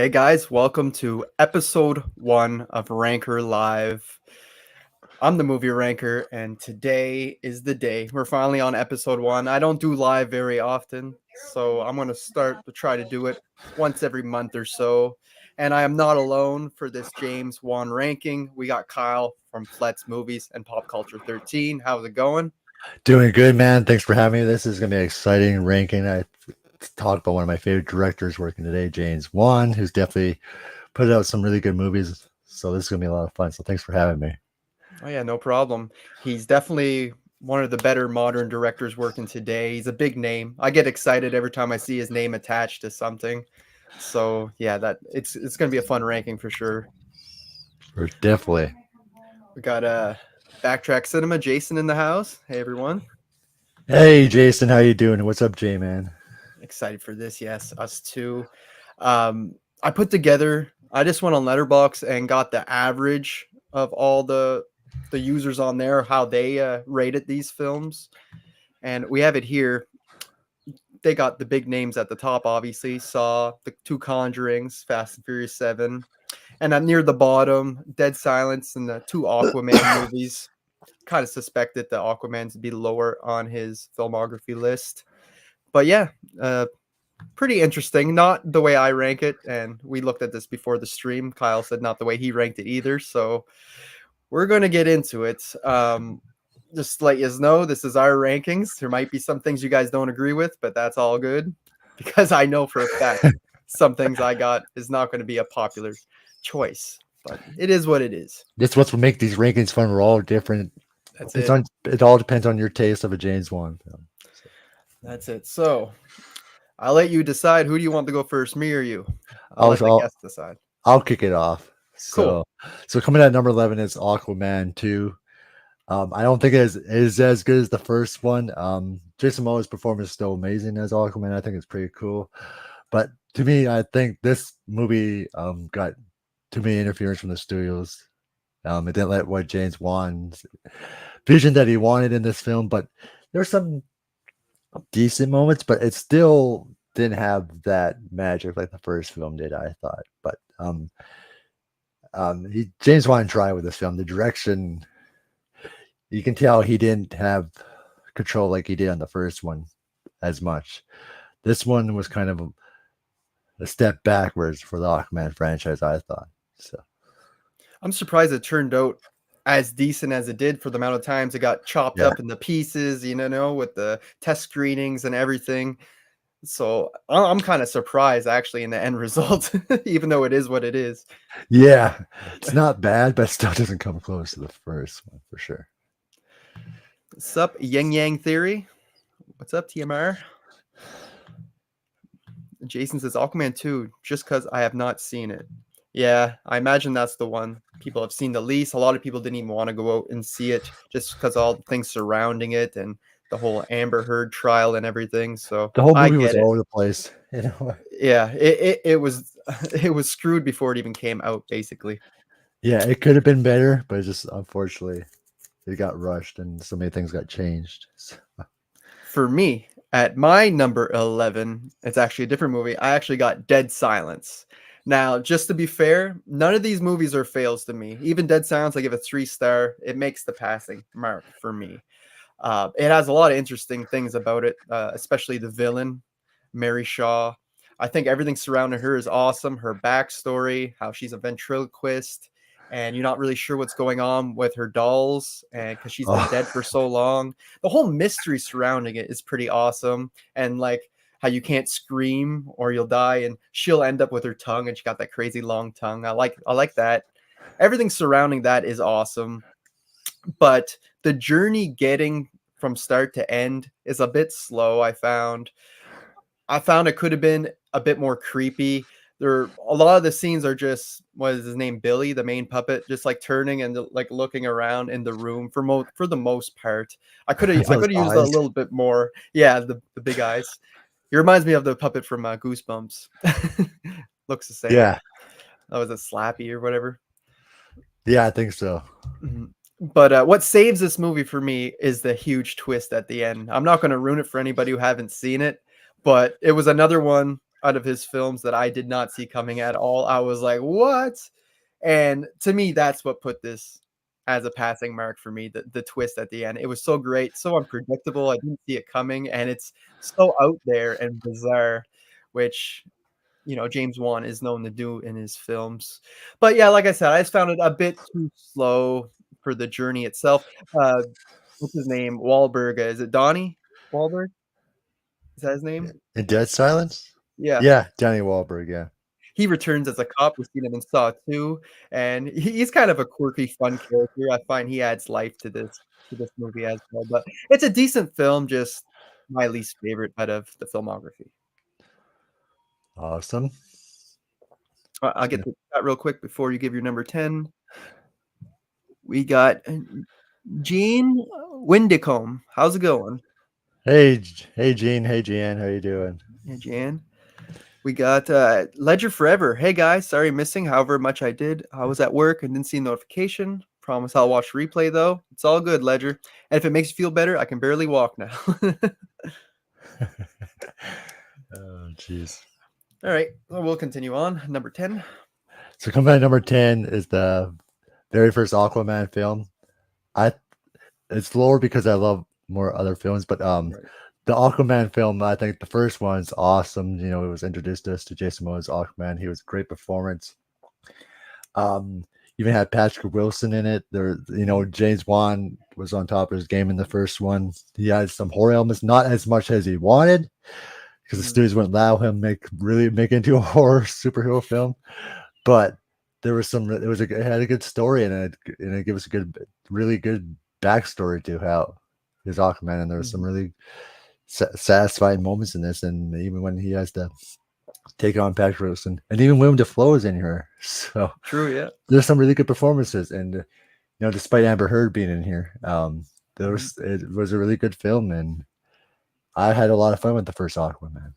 Hey guys, welcome to episode 1 of Ranker Live. I'm the movie ranker, and today is the day. We're finally on episode 1. I don't do live very often, so I'm going to start to try to do it once every month or so. And I am not alone for this James Wan ranking. We got Kyle from Flett's Movies and Pop Culture 13. How's it going? Doing good, man. Thanks for having me. This is going to be an exciting ranking. I talked about one of my favorite directors working today, James Wan, who's definitely put out some really good movies. So this is going to be a lot of fun. So thanks for having me. Oh yeah, no problem. He's definitely one of the better modern directors working today. He's a big name. I get excited every time I see his name attached to something. So yeah, that it's gonna be a fun ranking for sure. Definitely. We got Backtrack Cinema, Jason in the house. Hey everyone. Hey, Jason, how you doing? What's up, J man? Excited for this, yes, us too. I put together I just went on Letterbox and got the average of all the users on there, how they rated these films. And we have it here. They got the big names at the top, obviously. Saw the two Conjurings, Fast and Furious 7. And then near the bottom, Dead Silence and the two Aquaman movies. Kind of suspected that Aquaman's be lower on his filmography list. But yeah, pretty interesting. Not the way I rank it. And we looked at this before the stream. Kyle said not the way he ranked it either. So we're going to get into it. Just to let you know, this is our rankings. There might be some things you guys don't agree with, but that's all good because I know for a fact some things I got is not going to be a popular choice, but it is what it is. That's what's what make these rankings fun. We're all different. That's it. It all depends on your taste of a James Wan film. That's it. So I'll let you decide. Who do you want to go first, me or you? I'll let the guest decide. I'll kick it off. Cool. So coming at number 11 is Aquaman 2. I don't think it is as good as the first one. Jason Momoa's performance is still amazing as Aquaman. I think it's pretty cool. But to me, I think this movie got too many interference from the studios. It didn't let what James Wan's vision that he wanted in this film, but there's some decent moments, but it still didn't have that magic like the first film did, I thought. But James Wan tried with this film. The direction, you can tell he didn't have control like he did on the first one as much. This one was kind of a step backwards for the Aquaman franchise, I thought. So I'm surprised it turned out as decent as it did for the amount of times it got chopped up into pieces, with the test screenings and everything. So I'm kind of surprised actually in the end result, even though it is what it is. Yeah, it's not bad, but it still doesn't come close to the first one for sure. What's up, Yang Yang Theory? What's up, TMR? Jason says Aquaman 2, just because I have not seen it. Yeah, I imagine that's the one people have seen the least. A lot of people didn't even want to go out and see it just because all the things surrounding it and the whole Amber Heard trial and everything. So the whole movie was all over the place. Yeah, it was it was screwed before it even came out, basically. Yeah, it could have been better, but just unfortunately it got rushed and so many things got changed. So. For me, at my number 11, it's actually a different movie. I actually got Dead Silence. Now, just to be fair, none of these movies are fails to me. Even Dead Silence, I give a 3-star. It makes the passing mark for me. It has a lot of interesting things about it, especially the villain, Mary Shaw. I think everything surrounding her is awesome. Her backstory, how she's a ventriloquist, and you're not really sure what's going on with her dolls, and because she's been dead for so long. The whole mystery surrounding it is pretty awesome, and like how you can't scream or you'll die, and she'll end up with her tongue, and she got that crazy long tongue. I like that. Everything surrounding that is awesome, but the journey getting from start to end is a bit slow. I found it could have been a bit more creepy. A lot of the scenes are just, what is his name, Billy, the main puppet, just like turning and like looking around in the room for the most part. I could have used a little bit more. Yeah, the big eyes. He reminds me of the puppet from Goosebumps. Looks the same. Yeah. That was a Slappy or whatever. Yeah, I think so. Mm-hmm. But what saves this movie for me is the huge twist at the end. I'm not going to ruin it for anybody who haven't seen it, but it was another one out of his films that I did not see coming at all. I was like, "What?" And to me, that's what put this as a passing mark for me, the twist at the end. It was so great, so unpredictable, I didn't see it coming, and it's so out there and bizarre, which, James Wan is known to do in his films. But yeah, like I said, I just found it a bit too slow for the journey itself. Uh, what's his name? Wahlberg, is it Donnie Wahlberg? Is that his name? In Dead Silence? Yeah. Yeah, Danny Wahlberg, yeah. He returns as a cop. We've seen him in Saw 2, and he's kind of a quirky, fun character. I find he adds life to this movie as well, but it's a decent film, just my least favorite out of the filmography. Awesome. I'll get to that real quick before you give your number 10. We got Gene Windicombe. How's it going? Hey, hey, Gene. Hey, Jan. How you doing? Hey, Jan. We got Ledger Forever. Hey guys, sorry missing. However much I did, I was at work and didn't see a notification. Promise I'll watch replay though. It's all good, Ledger. And if it makes you feel better, I can barely walk now. Oh, jeez. All right, well, we'll continue on. Number 10. So coming at number 10 is the very first Aquaman film. It's lower because I love more other films, but Right. the Aquaman film, I think the first one's awesome. It was introduced us to Jason Momoa's Aquaman. He was a great performance. Even had Patrick Wilson in it. James Wan was on top of his game in the first one. He had some horror elements, not as much as he wanted, because the studios wouldn't allow him really make into a horror superhero film. But there was it had a good story, and it gave us a really good backstory to how his Aquaman, and there was some really satisfying moments in this, and even when he has to take on Patrick Wilson, and even Willem Dafoe is in here. So True, yeah. there's some really good performances, and despite Amber Heard being in here, it was a really good film, and I had a lot of fun with the first Aquaman.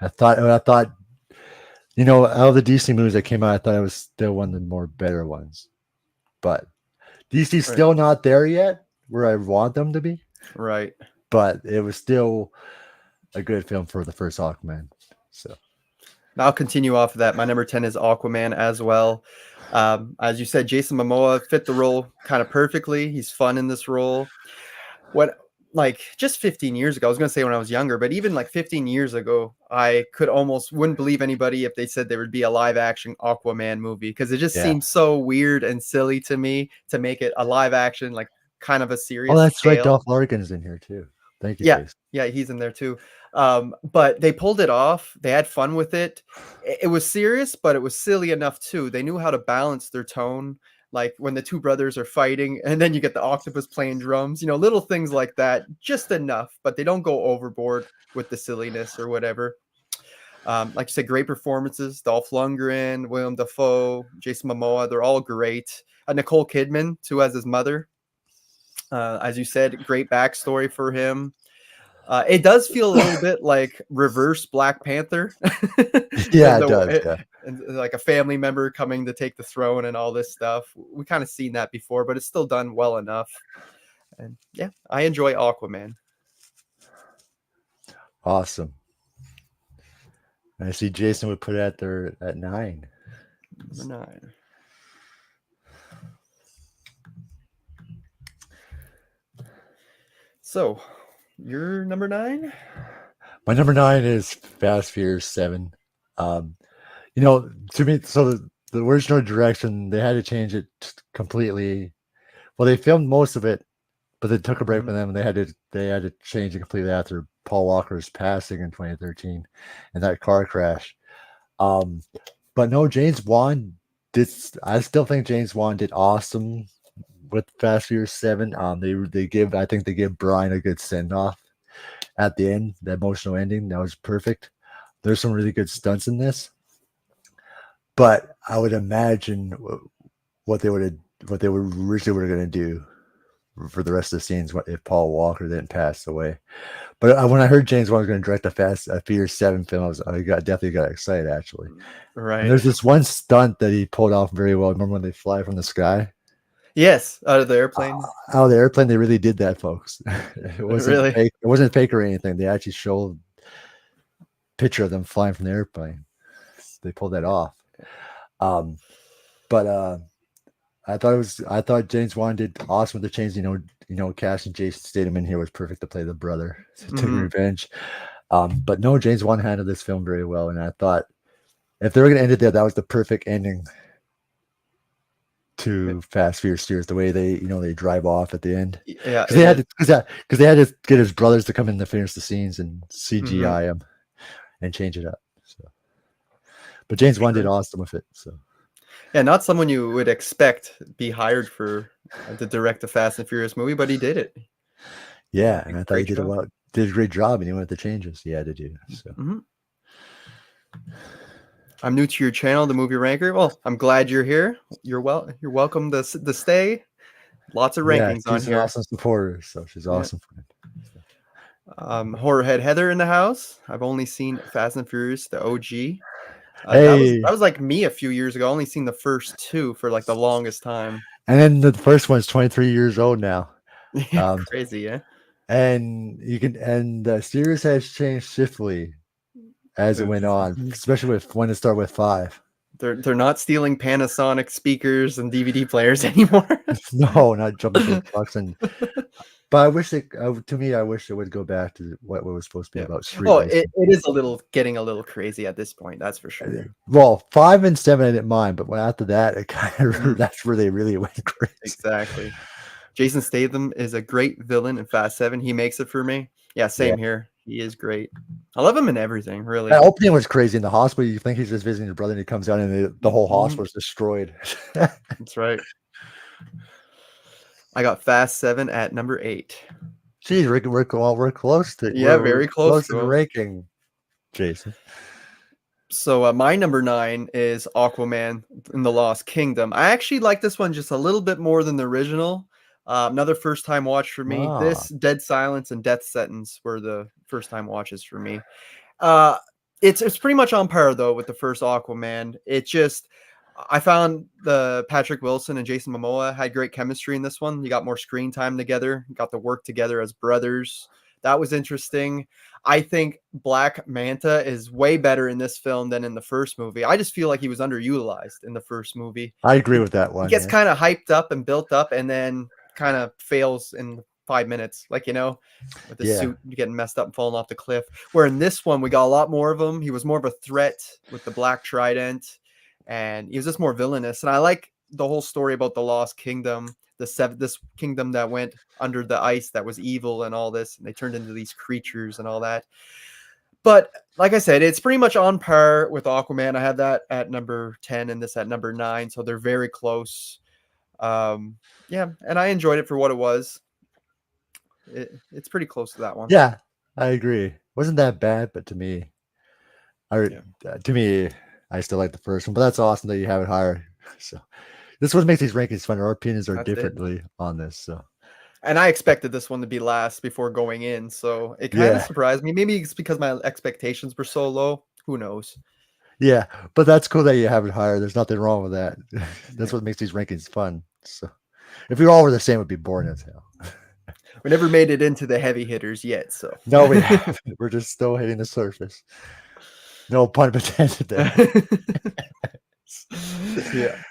I thought out of the DC movies that came out, I thought it was still one of the more better ones, but DC's Right. still not there yet where I want them to be. Right. But it was still a good film for the first Aquaman. So I'll continue off of that. My number 10 is Aquaman as well. As you said, Jason Momoa fit the role kind of perfectly. He's fun in this role. Just 15 years ago, I was going to say when I was younger, but even 15 years ago, I wouldn't believe anybody if they said there would be a live action Aquaman movie, because it just seems so weird and silly to me to make it a live action, kind of a serious that's scale. right. Dolph Lundgren's in here too. Thank you. Yeah. Jason. Yeah, he's in there too. But they pulled it off. They had fun with it. It was serious, but it was silly enough too. They knew how to balance their tone. Like when the two brothers are fighting, and then you get the octopus playing drums, little things like that, just enough, but they don't go overboard with the silliness or whatever. Like you said, great performances. Dolph Lundgren, Willem Dafoe, Jason Momoa, they're all great. Nicole Kidman, too, as his mother. As you said, great backstory for him. It does feel a little bit like reverse Black Panther. Yeah, it does. Yeah. And like a family member coming to take the throne and all this stuff. We kind of seen that before, but it's still done well enough. And yeah, I enjoy Aquaman. Awesome. I see Jason would put it at 9. Number 9. So, your number 9? My number 9 is Fast Furious 7. To me, so the original direction, they had to change it completely. Well, they filmed most of it, but they took a break from them, and they had to change it completely after Paul Walker's passing in 2013 and that car crash. But no, James Wan did. I still think James Wan did awesome with Fast Furious 7. I think they give Brian a good send off at the end. The emotional ending, that was perfect. There's some really good stunts in this, but I would imagine what they originally were going to do for the rest of the scenes if Paul Walker didn't pass away. But when I heard James Wan was going to direct a Furious 7 film, definitely got excited, actually. Right. And there's this one stunt that he pulled off very well. Remember when they fly from the sky? Yes, out of the airplane. Out of the airplane, they really did that, folks. It wasn't fake. It wasn't fake or anything. They actually showed picture of them flying from the airplane. They pulled that off. But I thought James Wan did awesome with the change. Casting Jason Statham in here was perfect to play the brother to take revenge. But no, James Wan handled this film very well, and I thought if they were going to end it there, that was the perfect ending to Fast Furious Furious. The way they drive off at the end, Yeah, because they had to get his brothers to come in to finish the scenes and CGI him and change it up. So, but James Wan did awesome with it. So. Yeah, not someone you would expect be hired for to direct a Fast and Furious movie, but he did it. Yeah, and I thought he did a great job, and he went with the changes he had to do. So. I'm new to your channel, the Movie Ranker. Well, I'm glad you're here. You're welcome to stay. Lots of rankings on here. She's an awesome supporter, so she's awesome. Horror Head Heather in the house. I've only seen Fast and Furious, the OG. That was like me a few years ago. I only seen the first two for like the longest time. And then the first one's 23 years old now. Crazy, yeah. And the series has changed swiftly as it went on, especially when it started with 5. They're not stealing Panasonic speakers and DVD players anymore. No, not jumping through trucks But I wish I wish it would go back to what it was supposed to be about. It is getting a little crazy at this point. That's for sure. Well, 5 and 7 I didn't mind, but after that, it kind of that's where they really went crazy. Exactly. Jason Statham is a great villain in Fast 7. He makes it for me. Yeah, same here. He is great. I love him in everything, really. That opening was crazy in the hospital. You think he's just visiting his brother, and he comes out, and the whole hospital is destroyed. That's right. I got Fast 7 at number 8. Geez, we're close to very close to the ranking, Jason. So my number 9 is Aquaman in the Lost Kingdom. I actually like this one just a little bit more than the original. Another first time watch for me. This, Dead Silence, and Death Sentence were the first time watches for me. It's pretty much on par though with the first Aquaman. I found the Patrick Wilson and Jason Momoa had great chemistry in this one. You got more screen time together, got to work together as brothers. That was interesting. I think Black Manta is way better in this film than in the first movie. I just feel like he was underutilized in the first movie. I agree with that one. He gets kind of hyped up and built up and then kind of fails in 5 minutes, with the suit getting messed up and falling off the cliff. Where in this one, we got a lot more of him. He was more of a threat with the Black Trident. And he was just more villainous. And I like the whole story about the Lost Kingdom, this kingdom that went under the ice that was evil and all this. And they turned into these creatures and all that. But like I said, it's pretty much on par with Aquaman. I have that at number 10 and this at number 9. So they're very close. And I enjoyed it for what it was. It's pretty close to that one. Yeah, I agree. Wasn't that bad, but to me, I still like the first one, but that's awesome that you have it higher. So this is what makes these rankings fun. Our opinions are differently on this. So, and I expected this one to be last before going in, so it kind of surprised me. Maybe it's because my expectations were so low. Who knows? Yeah, but that's cool that you have it higher. There's nothing wrong with that. That's what makes these rankings fun. So, if we all were the same, it'd be boring as hell. We never made it into the heavy hitters yet, so no, we're just still hitting the surface. No pun intended there. Yeah.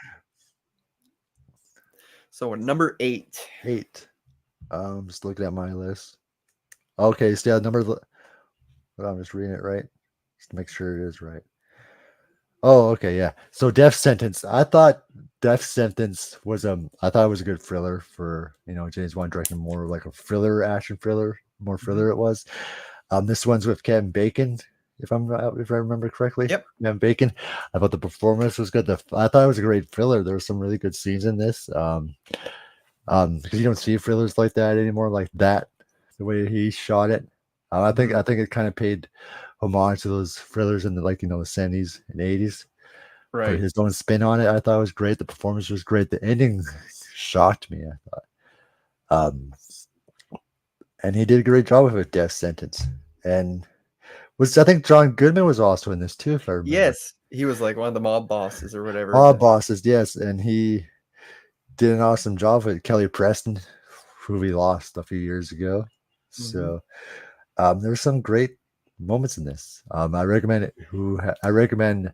So number 8. I'm just looking at my list. Okay, so I'm just reading it right. Just to make sure it is right. Oh, okay, yeah. So Death Sentence. I thought Death Sentence was it was a good thriller for James Wan directing more like a thriller, action thriller, more thriller it was. This one's with Kevin Bacon. If I remember correctly. Yep. Kevin Bacon. I thought the performance was good. I thought it was a great thriller. There were some really good scenes in this. Because you don't see thrillers like that anymore, like that, the way he shot it. I think it kind of paid homage to those thrillers in the 70s and 80s. Right. Put his own spin on it. I thought it was great. The performance was great. The ending shocked me, I thought. And he did a great job with it, Death Sentence. And I think John Goodman was also in this too, if I remember. Yes, he was like one of the mob bosses or whatever. Mob bosses, yes, and he did an awesome job with Kelly Preston, who we lost a few years ago. So there were some great moments in this. I recommend it. I recommend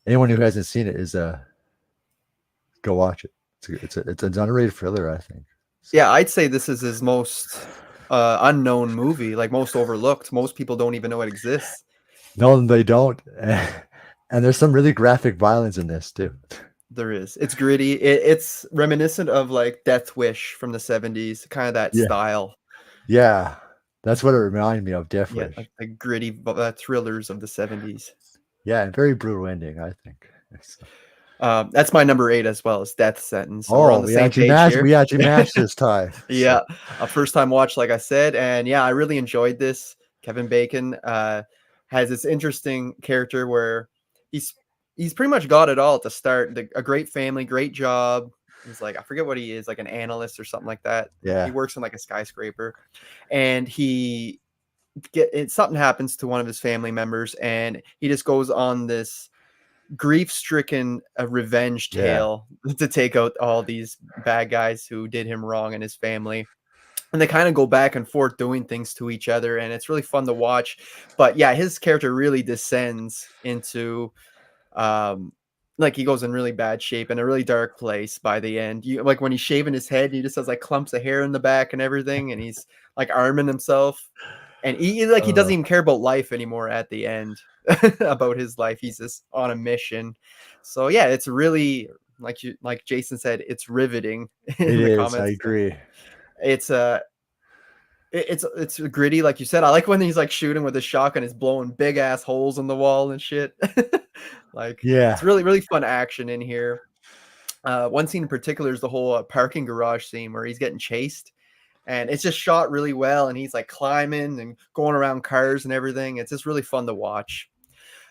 anyone who hasn't seen it is go watch it. It's an underrated thriller, I think. So, Yeah, I'd say this is his most unknown movie, like most overlooked. Most people don't even know it exists. no, they don't. And there's some really graphic violence in this too. There is. It's gritty. It's reminiscent of like Death Wish from the 70s, kind of that Yeah, style. yeah, that's what it reminded me of. Death Yeah, Wish. like the gritty thrillers of the 70s. Yeah, and very brutal ending, I think. So- That's my number 8 as well as Death Sentence. So we're on Oh, the same page here. we actually matched this time. So Yeah, a first time watch, like I said, and yeah, I really enjoyed this. Kevin Bacon has this interesting character where he's he's pretty much got it all at the start. A great family, great job. He's like, I forget what he is, like an analyst or something like that. He yeah, works in like a skyscraper, and something happens to one of his family members, and he just goes on this grief-stricken revenge yeah, tale to take out all these bad guys who did him wrong and his family. And they kind of go back and forth doing things to each other, and it's really fun to watch. But yeah, his character really descends into um like he goes in really bad shape in a really dark place by the end. You like when he's shaving his head, he just has like clumps of hair in the back and everything, and he's like arming himself. And he doesn't uh, even care about life anymore at the end about his life. He's just on a mission. So yeah, it's really like Jason said, it's riveting it in the is. I comments. agree. It's it's gritty, like you said. I like when he's like shooting with a shotgun, is blowing big ass holes in the wall and shit. Like it's Yeah, really fun action in here. One scene in particular is the whole parking garage scene where he's getting chased, and it's just shot really well. And he's like climbing and going around cars and everything. It's just really fun to watch.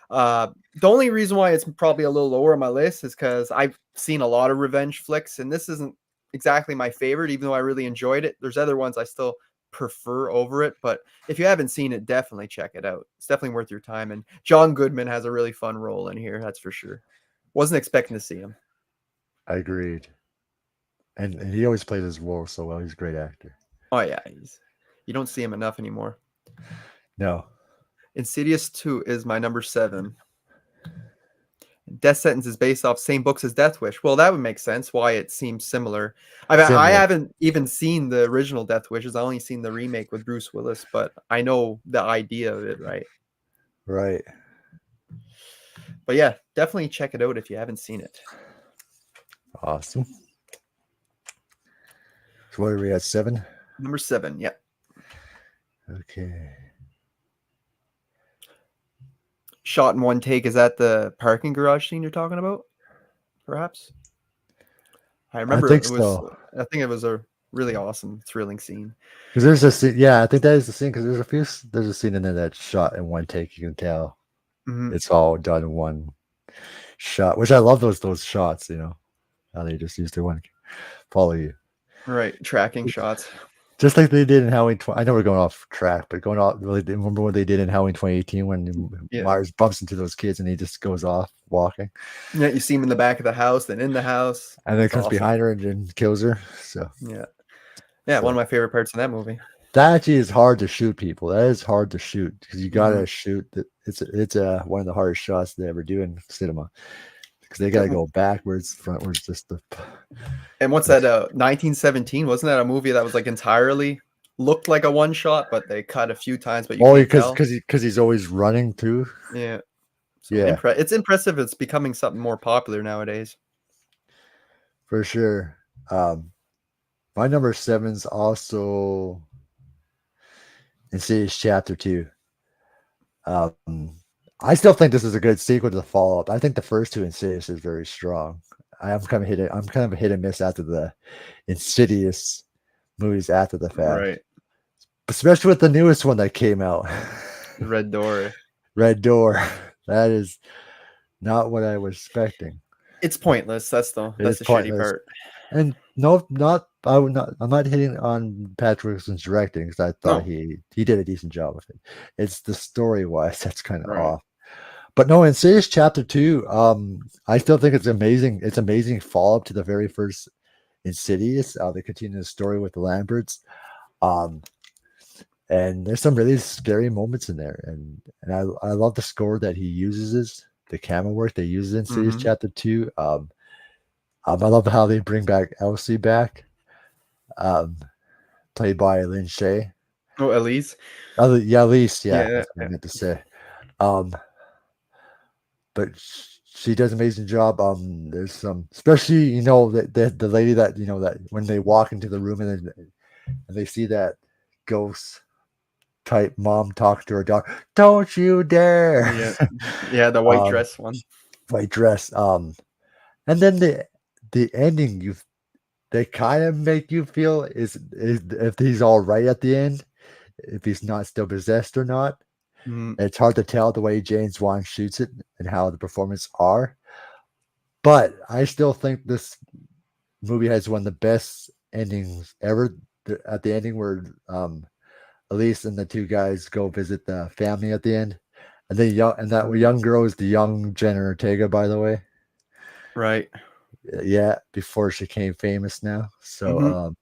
The only reason why it's probably a little lower on my list is because I've seen a lot of revenge flicks, and this isn't exactly my favorite, even though I really enjoyed it. There's other ones I still prefer over it, but if you haven't seen it, definitely check it out. It's definitely worth your time. And John Goodman has a really fun role in here, that's for sure. Wasn't expecting to see him. I agreed. And he always plays his role so well. He's a great actor. Oh yeah, you don't see him enough anymore. No, Insidious 2 is my number 7. Death Sentence is based off same books as Death Wish. Well, that would make sense why it seems similar. I similar. haven't even seen the original Death Wishes. I only seen the remake with Bruce Willis, but I know the idea of it, right? Right. But yeah, definitely check it out if you haven't seen it. Awesome. So what are we at, 7? Number 7, yeah. Okay. Shot in one take. Is that the parking garage scene you're talking about? Perhaps. I I remember think it was. so. I think it was a really awesome, thrilling scene. Because there's a scene. Yeah, I think that is the scene. Because there's a scene in there that's shot in one take. You can tell Mhm. it's all done in one shot. Which I love those shots. You know how they just used to one follow you. Right, tracking shots. Just like they did in Halloween. I know we're going off track, but going off. Really, remember what they did in Halloween 2018 when Yeah. Myers bumps into those kids and he just goes off walking, Yeah, you see him in the back of the house, then in the house. and then It's comes awesome. behind her and kills her. So Yeah. Yeah, one of my favorite parts of that movie. that actually is hard to shoot, people. That is hard to shoot because you gotta Mhm. shoot. It's one of the hardest shots they ever do in cinema because they gotta go backwards, frontwards, just the. And what's that? 1917, wasn't that a movie that was like entirely looked like a one shot, but they cut a few times, but you Oh, can't because tell. he's always running too. Yeah. So Yeah, it's impressive. It's becoming something more popular nowadays. for sure. My number 7's also Insidious Chapter 2. I still think this is a good sequel to the follow-up. I think the first two Insidious is very strong. I'm kind of a hit and miss after the Insidious movies after the fact. Right. Especially with the newest one that came out. Red Door. Red Door. That is not what I was expecting. It's pointless. That's the shitty part. And I'm not hitting on Patrick Wilson's directing because I thought he did a decent job with it. It's the story wise that's kind of off. But no, Insidious Chapter 2, I still think it's amazing. It's amazing follow-up to the very first Insidious. They continue the story with the Lamberts. And there's some really scary moments in there, and I love the score that he uses, the camera work they use in Insidious Mhm. Chapter 2. I love how they bring back Elsie back, um, played by Lynn Shay. Oh, Elise? Yeah, at least, yeah, Yeah, that's what I meant to say. Um, but she does an amazing job. There's some, especially the lady that that when they walk into the room and they see that ghost type mom talk to her daughter, "Don't you dare!" yeah, yeah, the white um, dress one. white dress. And then the ending, they kind of make you feel is if he's all right at the end, if he's not still possessed or not. Mhm. It's hard to tell the way James Wan shoots it and how the performances are. But I still think this movie has one of the best endings ever. At the ending where Elise and the two guys go visit the family at the end, and that Mhm. young girl is the young Jenna Ortega, by the way. Right. Yeah, before she became famous now. So Mhm.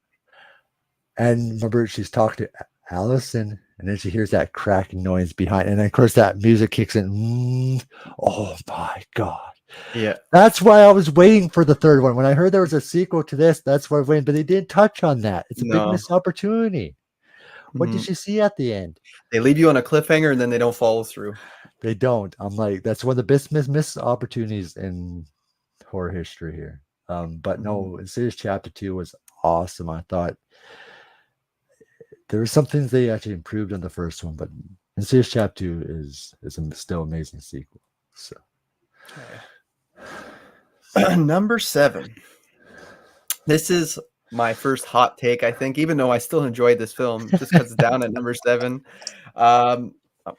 and remember she's talking to Allison, and then she hears that cracking noise behind, and then of course that music kicks in. Oh my god. Yeah. That's why I was waiting for the third one. When I heard there was a sequel to this, that's why I was waiting, but they didn't touch on that. It's a big No. missed opportunity. What did Mhm. you see at the end? They leave you on a cliffhanger and then they don't follow through. They don't. I'm like, that's one of the best missed opportunities in horror history here. But Mhm. no, Insidious Chapter 2 was awesome. I thought there were some things they actually improved on the first one, but Insidious Chapter 2 is a still amazing sequel. So Okay. Number 7. This is my first hot take, I think, even though I still enjoyed this film, just because it's down at number 7. I'm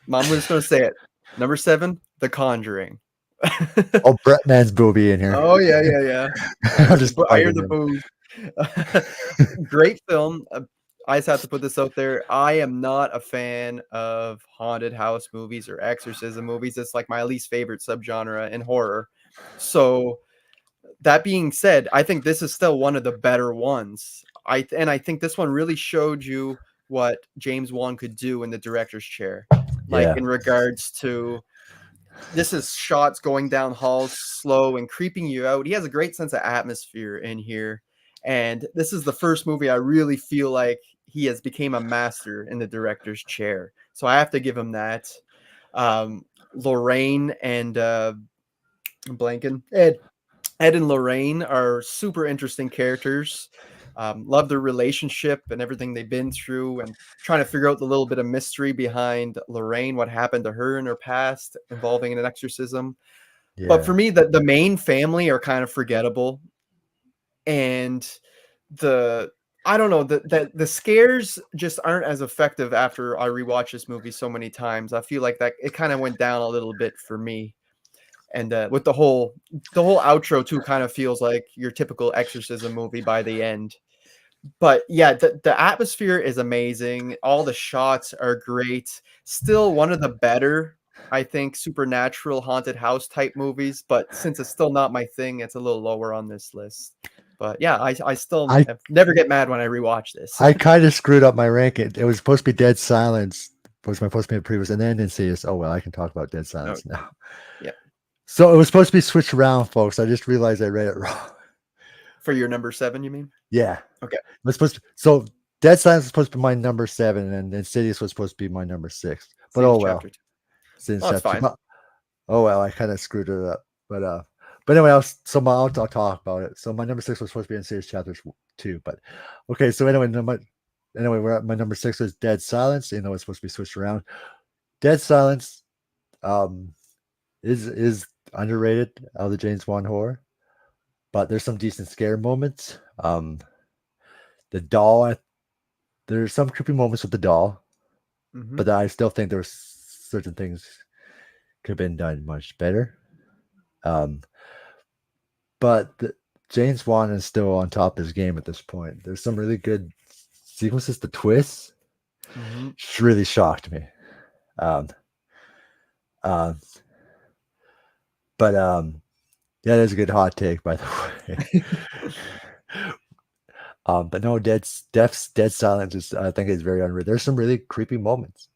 just gonna say it. Number 7, The Conjuring. oh, Brett Man's booby in here. Oh, yeah, yeah, yeah. I'm just I hear bugging the him. boos. Great film. I just have to put this out there. I am not a fan of haunted house movies or exorcism movies. It's like my least favorite subgenre in horror. So that being said, I think this is still one of the better ones. I think this one really showed you what James Wan could do in the director's chair. Like Yeah, in regards to this is shots going down halls slow and creeping you out. He has a great sense of atmosphere in here. And this is the first movie I really feel like he has became a master in the director's chair. So I have to give him that. Lorraine and I'm blanking. Ed and Lorraine are super interesting characters. Love their relationship and everything they've been through, and trying to figure out the little bit of mystery behind Lorraine, what happened to her in her past involving an exorcism. But for yeah, me, the main family are kind of forgettable, and the I don't know the scares just aren't as effective after I rewatch this movie so many times. I feel like that it kind of went down a little bit for me. And with the whole outro too kind of feels like your typical exorcism movie by the end. But yeah, the atmosphere is amazing. All the shots are great. Still one of the better, I think, supernatural haunted house type movies. But since it's still not my thing, it's a little lower on this list. But yeah, I still I never get mad when I rewatch this. I kind of screwed up my ranking. It was supposed to be Dead Silence. Was my supposed to be previous, and then Insidious. Oh well, I can talk about Dead Oh, Silence now. yeah, So it was supposed to be switched around, folks. I just realized I read it wrong. for your number 7, you mean? Yeah, Okay, it was supposed to. So Dead Silence was supposed to be my number 7, and Insidious was supposed to be my number 6. But Sadie's oh well, chapter 2. since Oh, it's chapter. fine. Oh well, I kind of screwed it up. But anyway, I'll talk about it. So my number 6 was supposed to be Insidious Chapter 2, but okay. So anyway, we're at my number 6 was Dead Silence. You know, it's supposed to be switched around. Dead Silence um, is underrated out of the James Wan horror, but there's some decent scare moments. The doll, there's some creepy moments with the doll, Hmm. but I still think there's certain things could have been done much better. Um, but James Wan is still on top of his game at this point. There's some really good sequences. The twists Hmm. really shocked me. Um, uh, but yeah, that's a good hot take, by the way. But no, dead silence is, I think, is very underrated. There's some really creepy moments.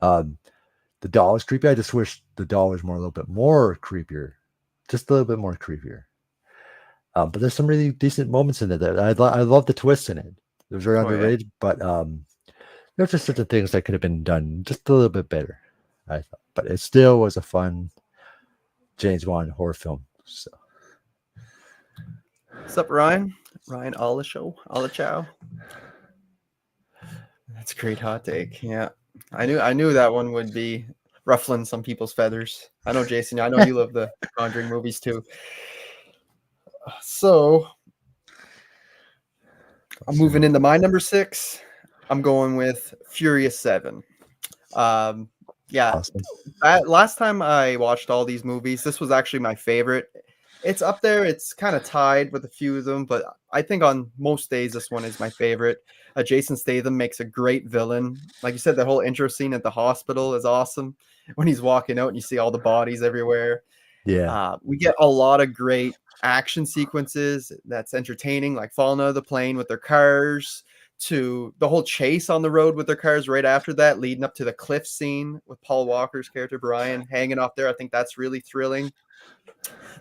Um, the doll is creepy. I just wish the doll was a little bit more creepier, just a little bit more creepier. But there's some really decent moments in it. That I love the twist in it. It was very Oh yeah. underrated, but there's just certain things that could have been done just a little bit better, I thought. But it still was a fun James Wan horror film. So What's up, Ryan? Ryan Olachow. That's a great hot take. Yeah. I knew that one would be ruffling some people's feathers. I know, Jason, I know you love the Conjuring movies too. So I'm moving into my number 6. I'm going with Furious 7. Yeah, awesome. last time I watched all these movies, this was actually my favorite. It's up there. It's kind of tied with a few of them, but I think on most days, this one is my favorite. Jason Statham makes a great villain. Like you said, the whole intro scene at the hospital is awesome. When he's walking out and you see all the bodies everywhere. Yeah. We get a lot of great action sequences that's entertaining, like falling out of the plane with their cars, to the whole chase on the road with their cars right after that, leading up to the cliff scene with Paul Walker's character Brian hanging off there. I think that's really thrilling.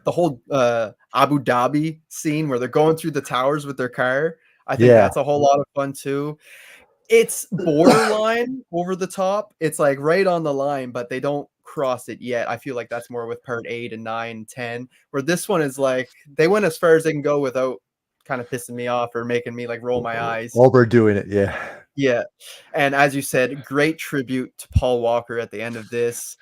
The whole Abu Dhabi scene where they're going through the towers with their car, I think Yeah. that's a whole lot of fun too. It's borderline over the top. It's like right on the line, but they don't cross it yet. I feel like that's more with part 8 and 9 and 10, where this one is like they went as far as they can go without kind of pissing me off or making me like roll my eyes. Overdoing it. Yeah. Yeah. And as you said, great tribute to Paul Walker at the end of this.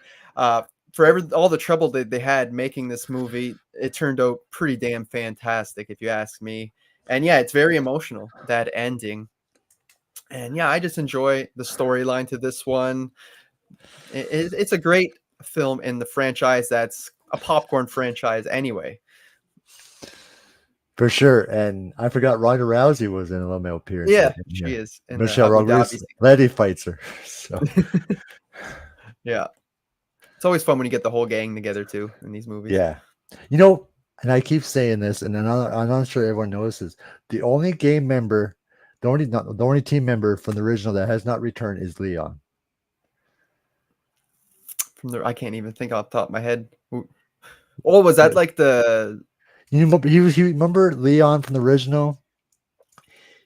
For all the trouble that they had making this movie, it turned out pretty damn fantastic, if you ask me. And yeah, it's very emotional, that ending. And yeah, I just enjoy the storyline to this one. It's a great film in the franchise that's a popcorn franchise anyway. For sure. And I forgot Ronda Rousey was in a little appearance. Yeah, she is in Michelle the Abu Dhabi Rodriguez, Letty fights her. So yeah. It's always fun when you get the whole gang together too in these movies. yeah. And I keep saying this, and I'm not sure everyone notices. The only game member, the only team member from the original that has not returned is Leon. I can't even think off the top of my head. Oh, was that like the? You remember Leon from the original?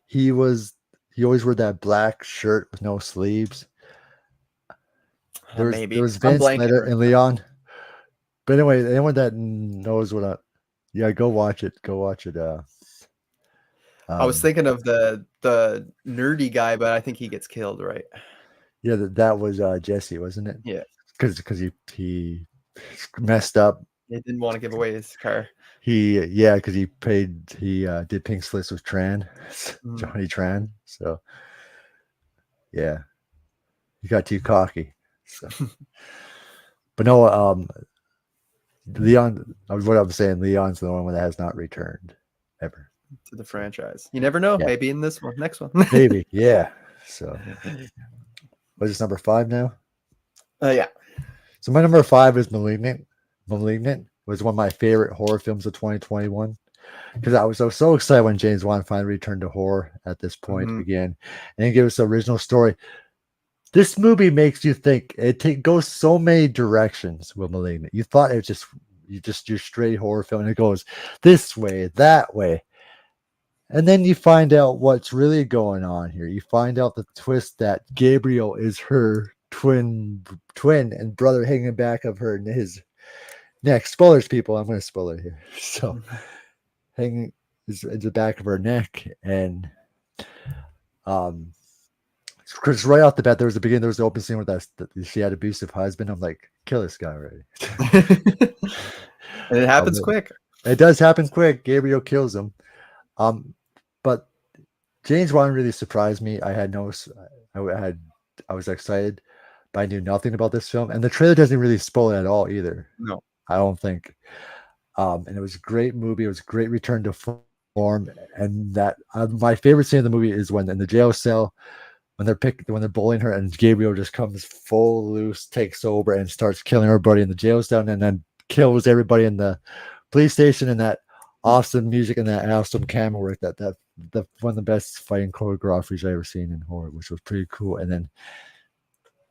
He always wore that black shirt with no sleeves. There was Vince and Leon. But anyway, anyone that knows what go watch it. Go watch it. I was thinking of the nerdy guy, but I think he gets killed, right? Yeah, that was Jesse, wasn't it? Yeah, because he messed up. He didn't want to give away his car. Because he did Pink Slips with Tran, Johnny Tran. So yeah, he got too cocky. So, but no, Leon. What I'm saying, Leon's the one that has not returned ever to the franchise. You never know. Yeah. Maybe in this one, next one. Maybe, yeah. So, what's this, number 5 now? Yeah. So my number 5 is Malignant. Malignant was one of my favorite horror films of 2021 because I was so excited when James Wan finally returned to horror at this point again, and he gave us the original story. This movie makes you think. It goes so many directions with Malignant. You thought it was just your straight horror film, and it goes this way, that way. And then you find out what's really going on here. You find out the twist that Gabriel is her twin and brother hanging back of her in his neck. Spoilers, people. I'm going to spoil it here. So hanging is the back of her neck, and because right off the bat, there was the open scene with that she had an abusive husband. I'm like, kill this guy already. And it happens quick. It does happen quick. Gabriel kills him. But James Wan really surprised me. I was excited, but I knew nothing about this film, and the trailer doesn't really spoil it at all either. No, I don't think. And it was a great movie. It was a great return to form, and that my favorite scene of the movie is when in the jail cell. When they're bullying her, and Gabriel just comes full loose, takes over, and starts killing everybody in the jail cell, and then kills everybody in the police station, and that awesome music and that awesome camera work that one of the best fighting choreographies I ever seen in horror, which was pretty cool. And then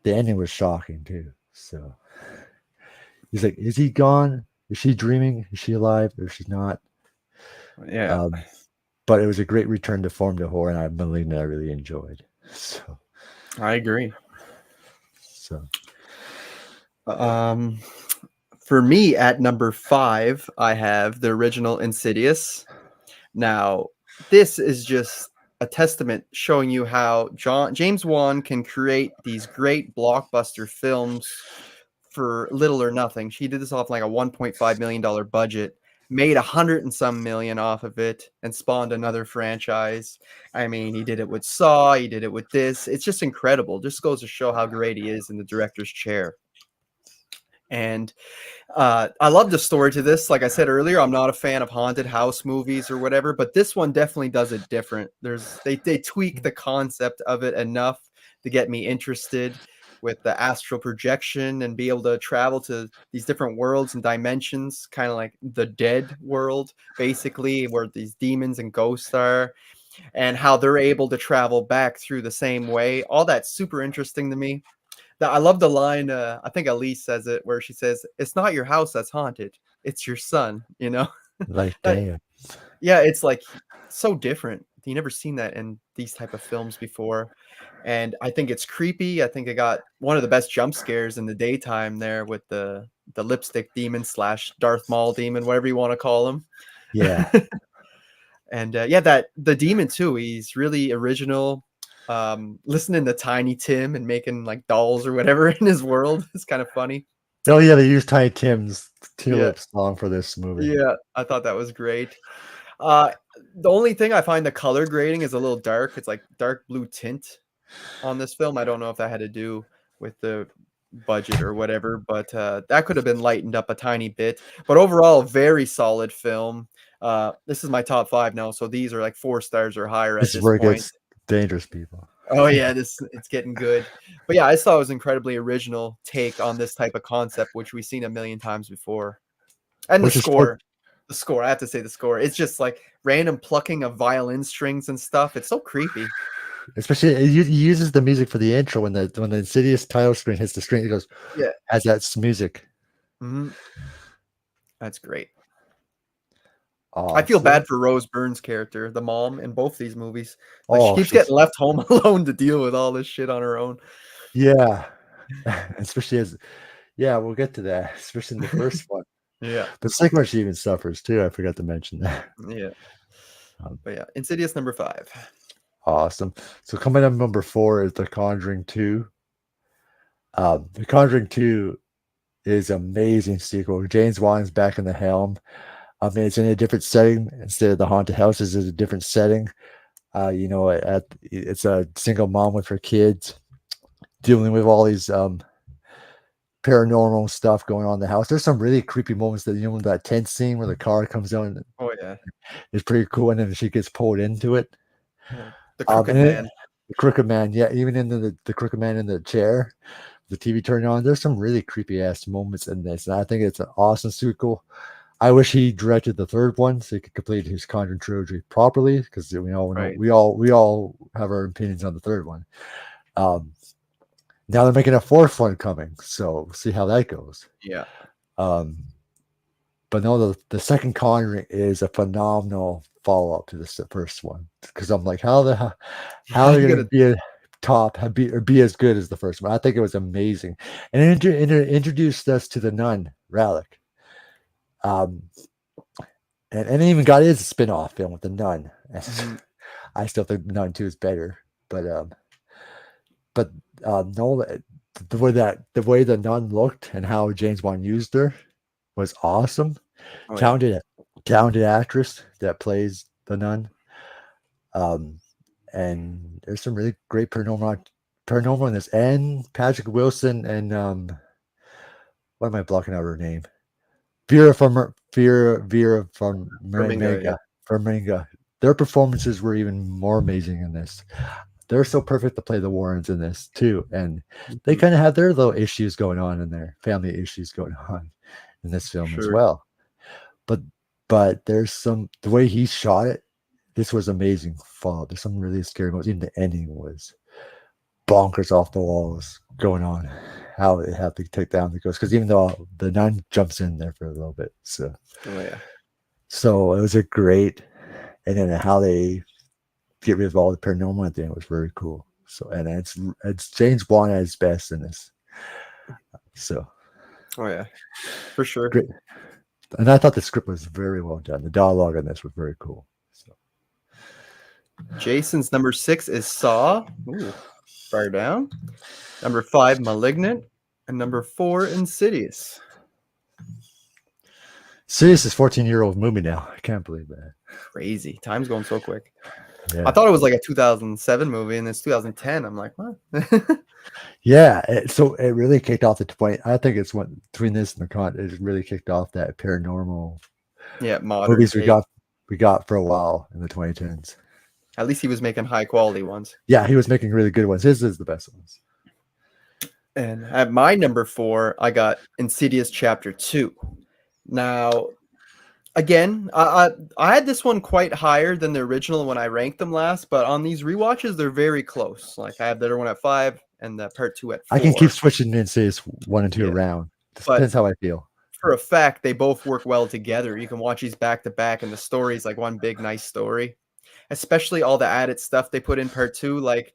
the ending was shocking too. So he's like, is he gone? Is she dreaming? Is she alive? Or is she not? Yeah, But it was a great return to form to horror, and I believe that I really enjoyed. I agree. So Um, for me, at number 5, I have the original Insidious. Now, this is just a testament showing you how James Wan can create these great blockbuster films for little or nothing. She did this off like a $1.5 million budget, made 100 and some million off of it, and spawned another franchise. I mean, he did it with Saw, he did it with this. It's just incredible. Just goes to show how great he is in the director's chair. And I love the story to this. Like I said earlier, I'm not a fan of haunted house movies or whatever, but this one definitely does it different. They tweak the concept of it enough to get me interested with the astral projection and be able to travel to these different worlds and dimensions, kind of like the dead world, basically, where these demons and ghosts are, and how they're able to travel back through the same way. All that's super interesting to me. I love the line, I think Elise says it, where she says, "It's not your house that's haunted, it's your son," you know? like, That damn. yeah, it's, like, so different. You never seen that in these type of films before, and I think it's creepy. I think it got one of the best jump scares in the daytime there with the lipstick demon slash Darth Maul demon, whatever you wanna call him. Yeah. And, yeah, that the demon too, he's really original. Listening to Tiny Tim and making, like, dolls or whatever in his world is kind of funny. Oh yeah, they used Tiny Tim's Yeah, Tulip song for this movie. yeah, I thought that was great. Uh, the only thing I find the color grading is a little dark. It's, like, dark blue tint on this film. I don't know if that had to do with the budget or whatever, but, that could have been lightened up a tiny bit. But overall, very solid film. This is my top 5 now, so these are, like, 4 stars or higher at This is this where it point. gets dangerous, people. Oh yeah, it's getting good. But yeah, I just thought it was incredibly original take on this type of concept, which we've seen a million times before. And Which is what, the score, I have to say the score. It's just like random plucking of violin strings and stuff. It's so creepy. especially he uses the music for the intro when the Insidious title screen hits the screen. It goes Yeah. has that music. Mhm. That's great. I feel Awesome. bad for Rose Byrne's character, the mom in both these movies. Like she Oh, keeps she's getting left home alone to deal with all this shit on her own. yeah. Especially as yeah, we'll get to that. Especially in the first one. Yeah. The second one she even suffers too. I forgot to mention that. Yeah. Um, But yeah, Insidious number 5. awesome. So coming up number 4 is The Conjuring 2. The Conjuring 2 is amazing sequel. James Wan is back in the helm. I mean, it's in a different setting instead of the haunted houses. It's a different setting. It's a single mom with her kids dealing with all these paranormal stuff going on in the house. There's some really creepy moments that tense scene where the car comes down Oh yeah. is pretty cool, and then she gets pulled into it. Yeah. The Crooked And Man. the Crooked Man, yeah, even in the Crooked Man in the chair, the TV turned on. There's some really creepy ass moments in this, and I think it's an awesome sequel. I wish he directed the third one so he could complete his Conjuring trilogy properly, because we all know Right. we all have our opinions on the third one. Now they're making a fourth one coming, so we'll see how that goes. Yeah. But no, the second Conjuring is a phenomenal follow up to the first one, because I'm like, how are they going to be a top, be as good as the first one? I think it was amazing, and it introduced us to the nun Relic. And it even got his spin-off film with the nun. Mhm. I still think Nun 2 is better, but no, the way the nun looked and how James Wan used her was awesome. Oh, yeah. Talented actress that plays the nun. And there's some really great paranormal in this, and Patrick Wilson and what am I blocking out her name? Vera from Domingo, yeah. Farmiga. Their performances were even more amazing in this. They're so perfect to play the Warrens in this too, and they Mhm. kind of have their little issues going on in there, family issues going on in this film as Sure. well. But there's the way he shot it, this was amazing. Fall. There's some really scary moments. Even the ending was bonkers off the walls going on. How they have to take down the ghost, because even though the nun jumps in there for a little bit, so Oh yeah. it was a great, and then how they get rid of all the paranormal at the end was very cool. So, and it's James Wan at his best in this. So Oh yeah. For sure. great, and I thought the script was very well done. The dialogue on this was very cool. So Jason's number 6 is Saw. Ooh, far down. Number 5, Malignant, and number 4, Insidious. Serious is 14-year-old movie now. I can't believe that. Crazy. Time's going so quick. Yeah. I thought it was like a 2007 movie, and it's 2010. I'm like, what? Yeah, so it really kicked off the point. I think it's what between this and the con, it really kicked off that paranormal Yeah, modern movies take. we got for a while in the 2010s. At least he was making high quality ones. Yeah, he was making really good ones. His is the best ones. And at my number 4, I got Insidious Chapter 2. Now, again, I had this one quite higher than the original when I ranked them last, but on these rewatches, they're very close. Like I have the other one at 5 and the part 2 at 4. I can keep switching Insidious 1 and 2 Yeah. around. Just But depends how I feel. for a fact, they both work well together. You can watch these back to back, and the story is like one big, nice story. Especially all the added stuff they put in part 2. Like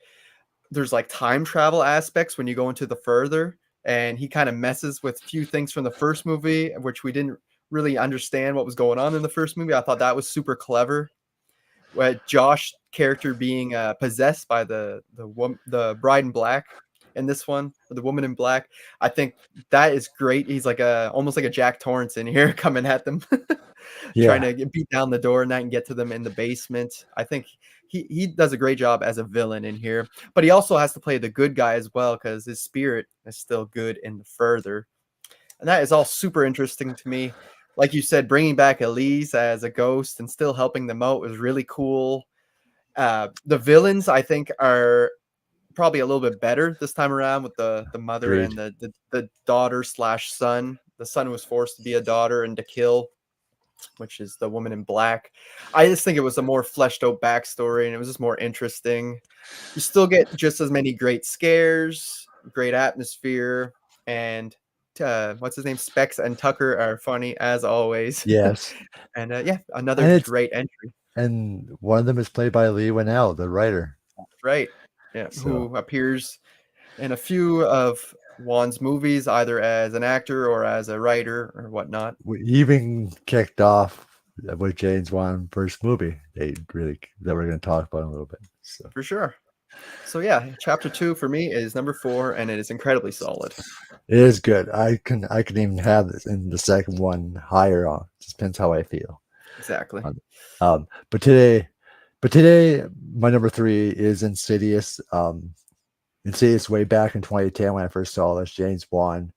there's like time travel aspects when you go into the further, and he kind of messes with a few things from the first movie, which we didn't really understand what was going on in the first movie. I thought that was super clever. Josh character being possessed by the bride in black in this one, the woman in black. I think that is great. He's like almost like a Jack Torrance in here coming at them, trying to beat down the door and get to them in the basement. I think he does a great job as a villain in here, but he also has to play the good guy as well because his spirit is still good in the further, and that is all super interesting to me. Like you said, bringing back Elise as a ghost and still helping them out was really cool. The villains, I think, are probably a little bit better this time around with the mother Agreed. and the daughter slash son. The son was forced to be a daughter and to kill, which is the woman in black. I just think it was a more fleshed out backstory, and it was just more interesting. You still get just as many great scares, great atmosphere, and what's his name? Specs and Tucker are funny as always. Yes. And yeah, another And great entry. and one of them is played by Lee Winnell, the writer. Right. Yeah. So. Who appears in a few of Wan's movies, either as an actor or as a writer or whatnot. We even kicked off with James Wan first movie. That we're going to talk about in a little bit. So. For sure. So yeah, chapter 2 for me is number 4, and it is incredibly solid. It is good. I can even have this in the second one higher on. It just depends how I feel. Exactly. But today, my number 3 is Insidious. Insidious way back in 2010 when I first saw this. James Wan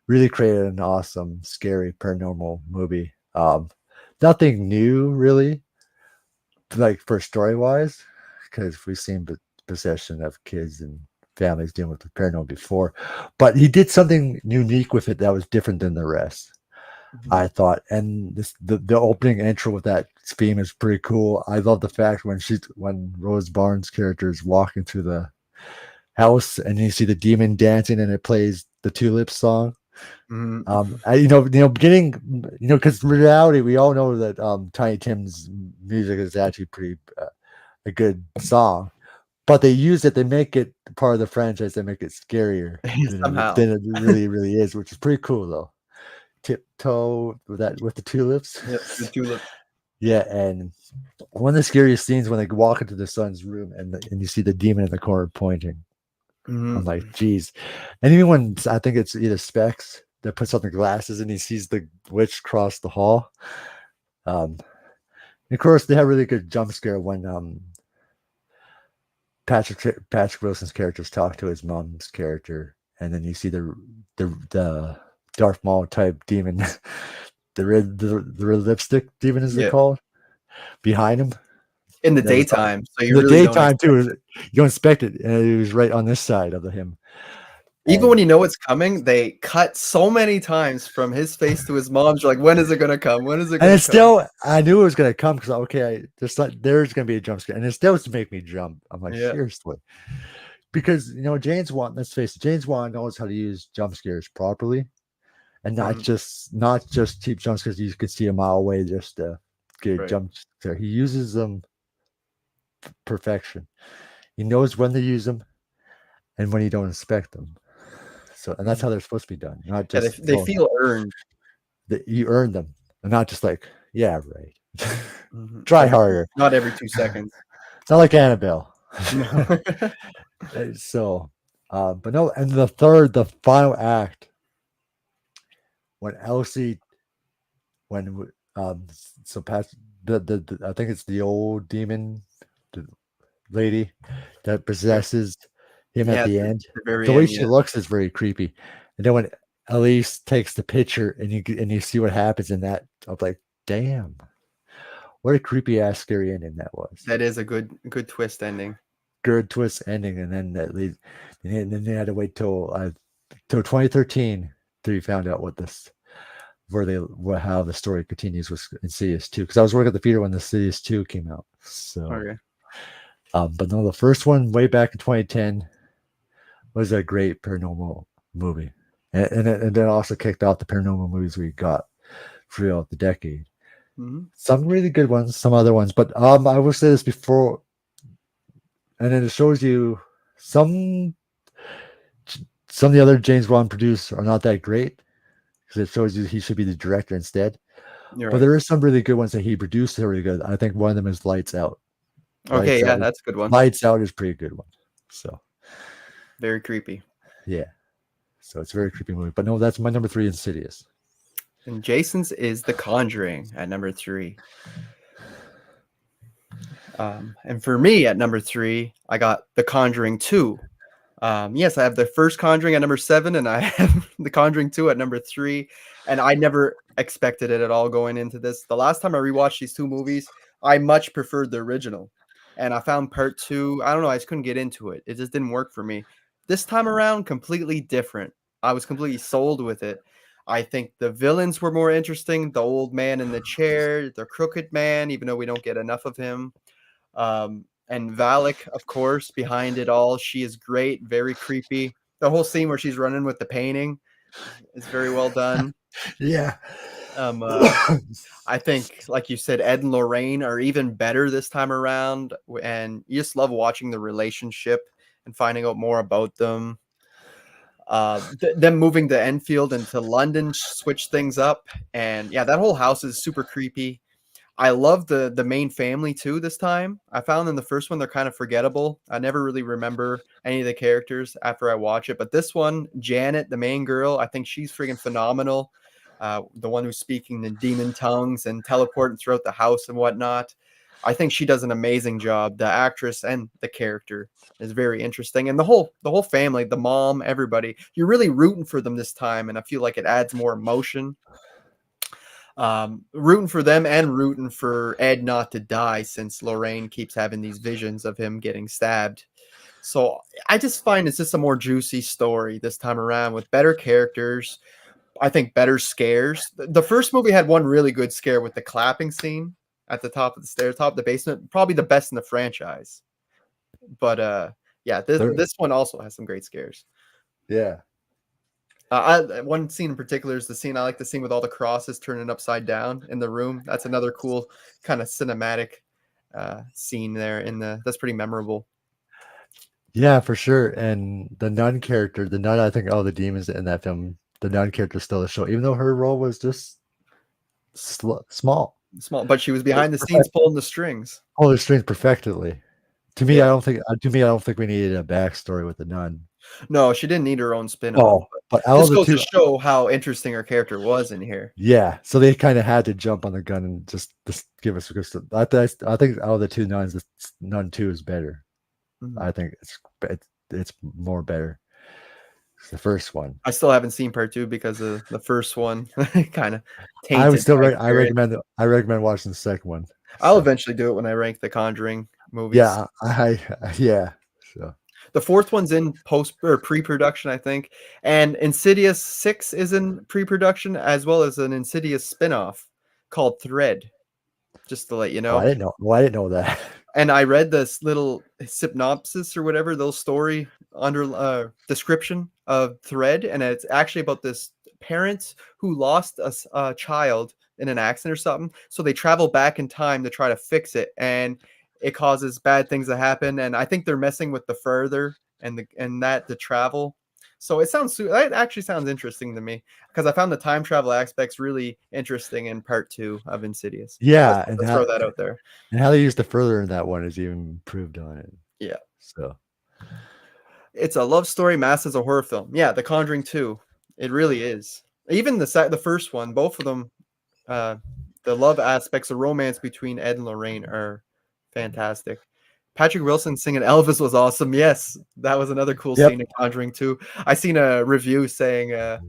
really created an awesome, scary paranormal movie. Nothing new really, like for story wise, because we've seen possession of kids and families dealing with the paranormal before, but he did something unique with it that was different than the rest. Mm-hmm. I thought, and the opening intro with that theme is pretty cool. I love the fact when Rose Barnes' character is walking through the house and you see the demon dancing and it plays the Tulips song. Mm-hmm. Beginning, because in reality we all know that Tiny Tim's music is actually pretty a good song. But they use it, they make it part of the franchise, they make it scarier than it really, really is, which is pretty cool though. Tiptoe with the tulips. Yep, the tulip. Yeah, and one of the scariest scenes when they walk into the son's room and you see the demon in the corner pointing. Mm-hmm. I'm like, geez. And even when I think it's either Specs that puts on the glasses and he sees the witch cross the hall. And of course, they have a really good jump scare when Patrick Wilson's characters talk to his mom's character, and then you see the Darth Maul type demon, the red lipstick demon, as they're called, behind him in the daytime. So you in the daytime too, you don't expect it, and it was right on this side of him. Even And when you know it's coming, they cut so many times from his face to his mom's. You're like, when is it gonna come? When is it and gonna it's come? still, I knew it was gonna come because okay, there's gonna be a jump scare, and it still to make me jump. I'm like, Yeah. seriously, because James Wan. Let's face it, James Wan knows how to use jump scares properly, and Mhm. not just cheap jump scares you could see a mile away just to get a Right. jump scare. He uses them perfection. He knows when to use them and when you don't expect them. So, and that's Mhm. how they're supposed to be done. Not Yeah, just they feel earned. that you earn them, and not just like, yeah, right. Mhm. Try Like, harder. not every 2 seconds. Not like Annabelle. No. So, but no, and the final act, when Elsie, um, so past the I think it's the old demon the lady that Right. possesses him at Yeah, at the the end. very The way end, she yeah. looks is very creepy. And then when Elise takes the picture and you see what happens in that, I'm like, damn, what a creepy ass scary ending that was. That is a good twist ending. Good twist ending, and then at least, and then they had to wait till 2013 till you found out how the story continues with Insidious 2. Because I was working at the theater when the Insidious 2 came out. So, Okay. but no, the first one way back in 2010 was a great paranormal movie, and then also kicked off the paranormal movies we got throughout the decade. Mhm. Some really good ones, some other ones, but I will say this before, and then it shows you some some of the other James Wan produced are not that great because it shows you he should be the director instead. You're But right. there is some really good ones that he produced that are really good. I think one of them is Lights Out. Okay, Lights yeah, Out. that's a good one. Lights Out is a pretty good one. So Very creepy. yeah, so it's a very creepy movie. But no, that's my number 3, Insidious. And Jason's is The Conjuring at number 3. And for me at number 3, I got The Conjuring 2. Yes, I have the first Conjuring at number 7, and I have The Conjuring 2 at number 3. And I never expected it at all going into this. The last time I rewatched these two movies, I much preferred the original. And I found part 2, I don't know, I just couldn't get into it. It just didn't work for me. This time around, completely different. I was completely sold with it. I think the villains were more interesting. The old man in the chair, the crooked man, even though we don't get enough of him. And Valak, of course, behind it all. She is great, very creepy. The whole scene where she's running with the painting is very well done. Yeah. Um, I think, like you said, Ed and Lorraine are even better this time around, and you just love watching the relationship and finding out more about them. Them moving to Enfield and to London switch things up, and yeah, that whole house is super creepy. I love the main family too this time. I found in the first one they're kind of forgettable. I never really remember any of the characters after I watch it, but this one, Janet, the main girl, I think she's freaking phenomenal. The one who's speaking in demon tongues and teleporting throughout the house and whatnot. I think she does an amazing job. The actress and the character is very interesting, and the whole family, the mom, everybody. You're really rooting for them this time, and I feel like it adds more emotion, rooting for them and rooting for Ed not to die since Lorraine keeps having these visions of him getting stabbed. So I just find it's just a more juicy story this time around with better characters. I think better scares. The first movie had one really good scare with the clapping scene at the top of the stairs, top of the basement, probably the best in the franchise. But yeah, this There, this one also has some great scares. yeah. One scene in particular is the scene I like the scene with all the crosses turning upside down in the room. That's another cool kind of cinematic scene there that's pretty memorable. Yeah, for sure. And the nun character, the nun, I think all the demons in that film, the nun character still a show, even though her role was just small. Small, but she was behind the scenes Perfect. pulling the strings. Oh, the strings perfectly. Yeah. To me, I don't think we needed a backstory with the nun. No, she didn't need her own spin-off, Oh, but but out of just the goes to two, show how interesting her character was in here. yeah. So they kind of had to jump on the gun and just give us because I think out of the two nuns, the nun two is better. Mhm. I think it's more better. It's the first one. I still haven't seen part 2 because of the first one kind of I would tainted still my I experience. recommend watching the second one. I'll So eventually do it when I rank the Conjuring movies. yeah, yeah. So The fourth one's in post or pre-production, I think, and Insidious 6 is in pre-production, as well as an Insidious spin-off called Thread. Just to let you Oh, I know. didn't know. Well, I didn't know that. And I read this little synopsis or whatever, little story under description of Thread, and it's actually about this parent who lost a child in an accident or something. So they travel back in time to try to fix it, and it causes bad things to happen. And I think they're messing with the further and that the travel. So it actually sounds interesting to me because I found the time travel aspects really interesting in part 2 of Insidious. So Yeah, let's throw that out there. and how they used the further in that one is even improved on it. Yeah. So It's a love story masked as a horror film. Yeah, The Conjuring 2. It really is. Even the first one, both of them, uh, the love aspects, the romance between Ed and Lorraine are fantastic. Patrick Wilson singing Elvis was awesome. Yes, that was another cool yep. scene in Conjuring 2. I seen a review saying, I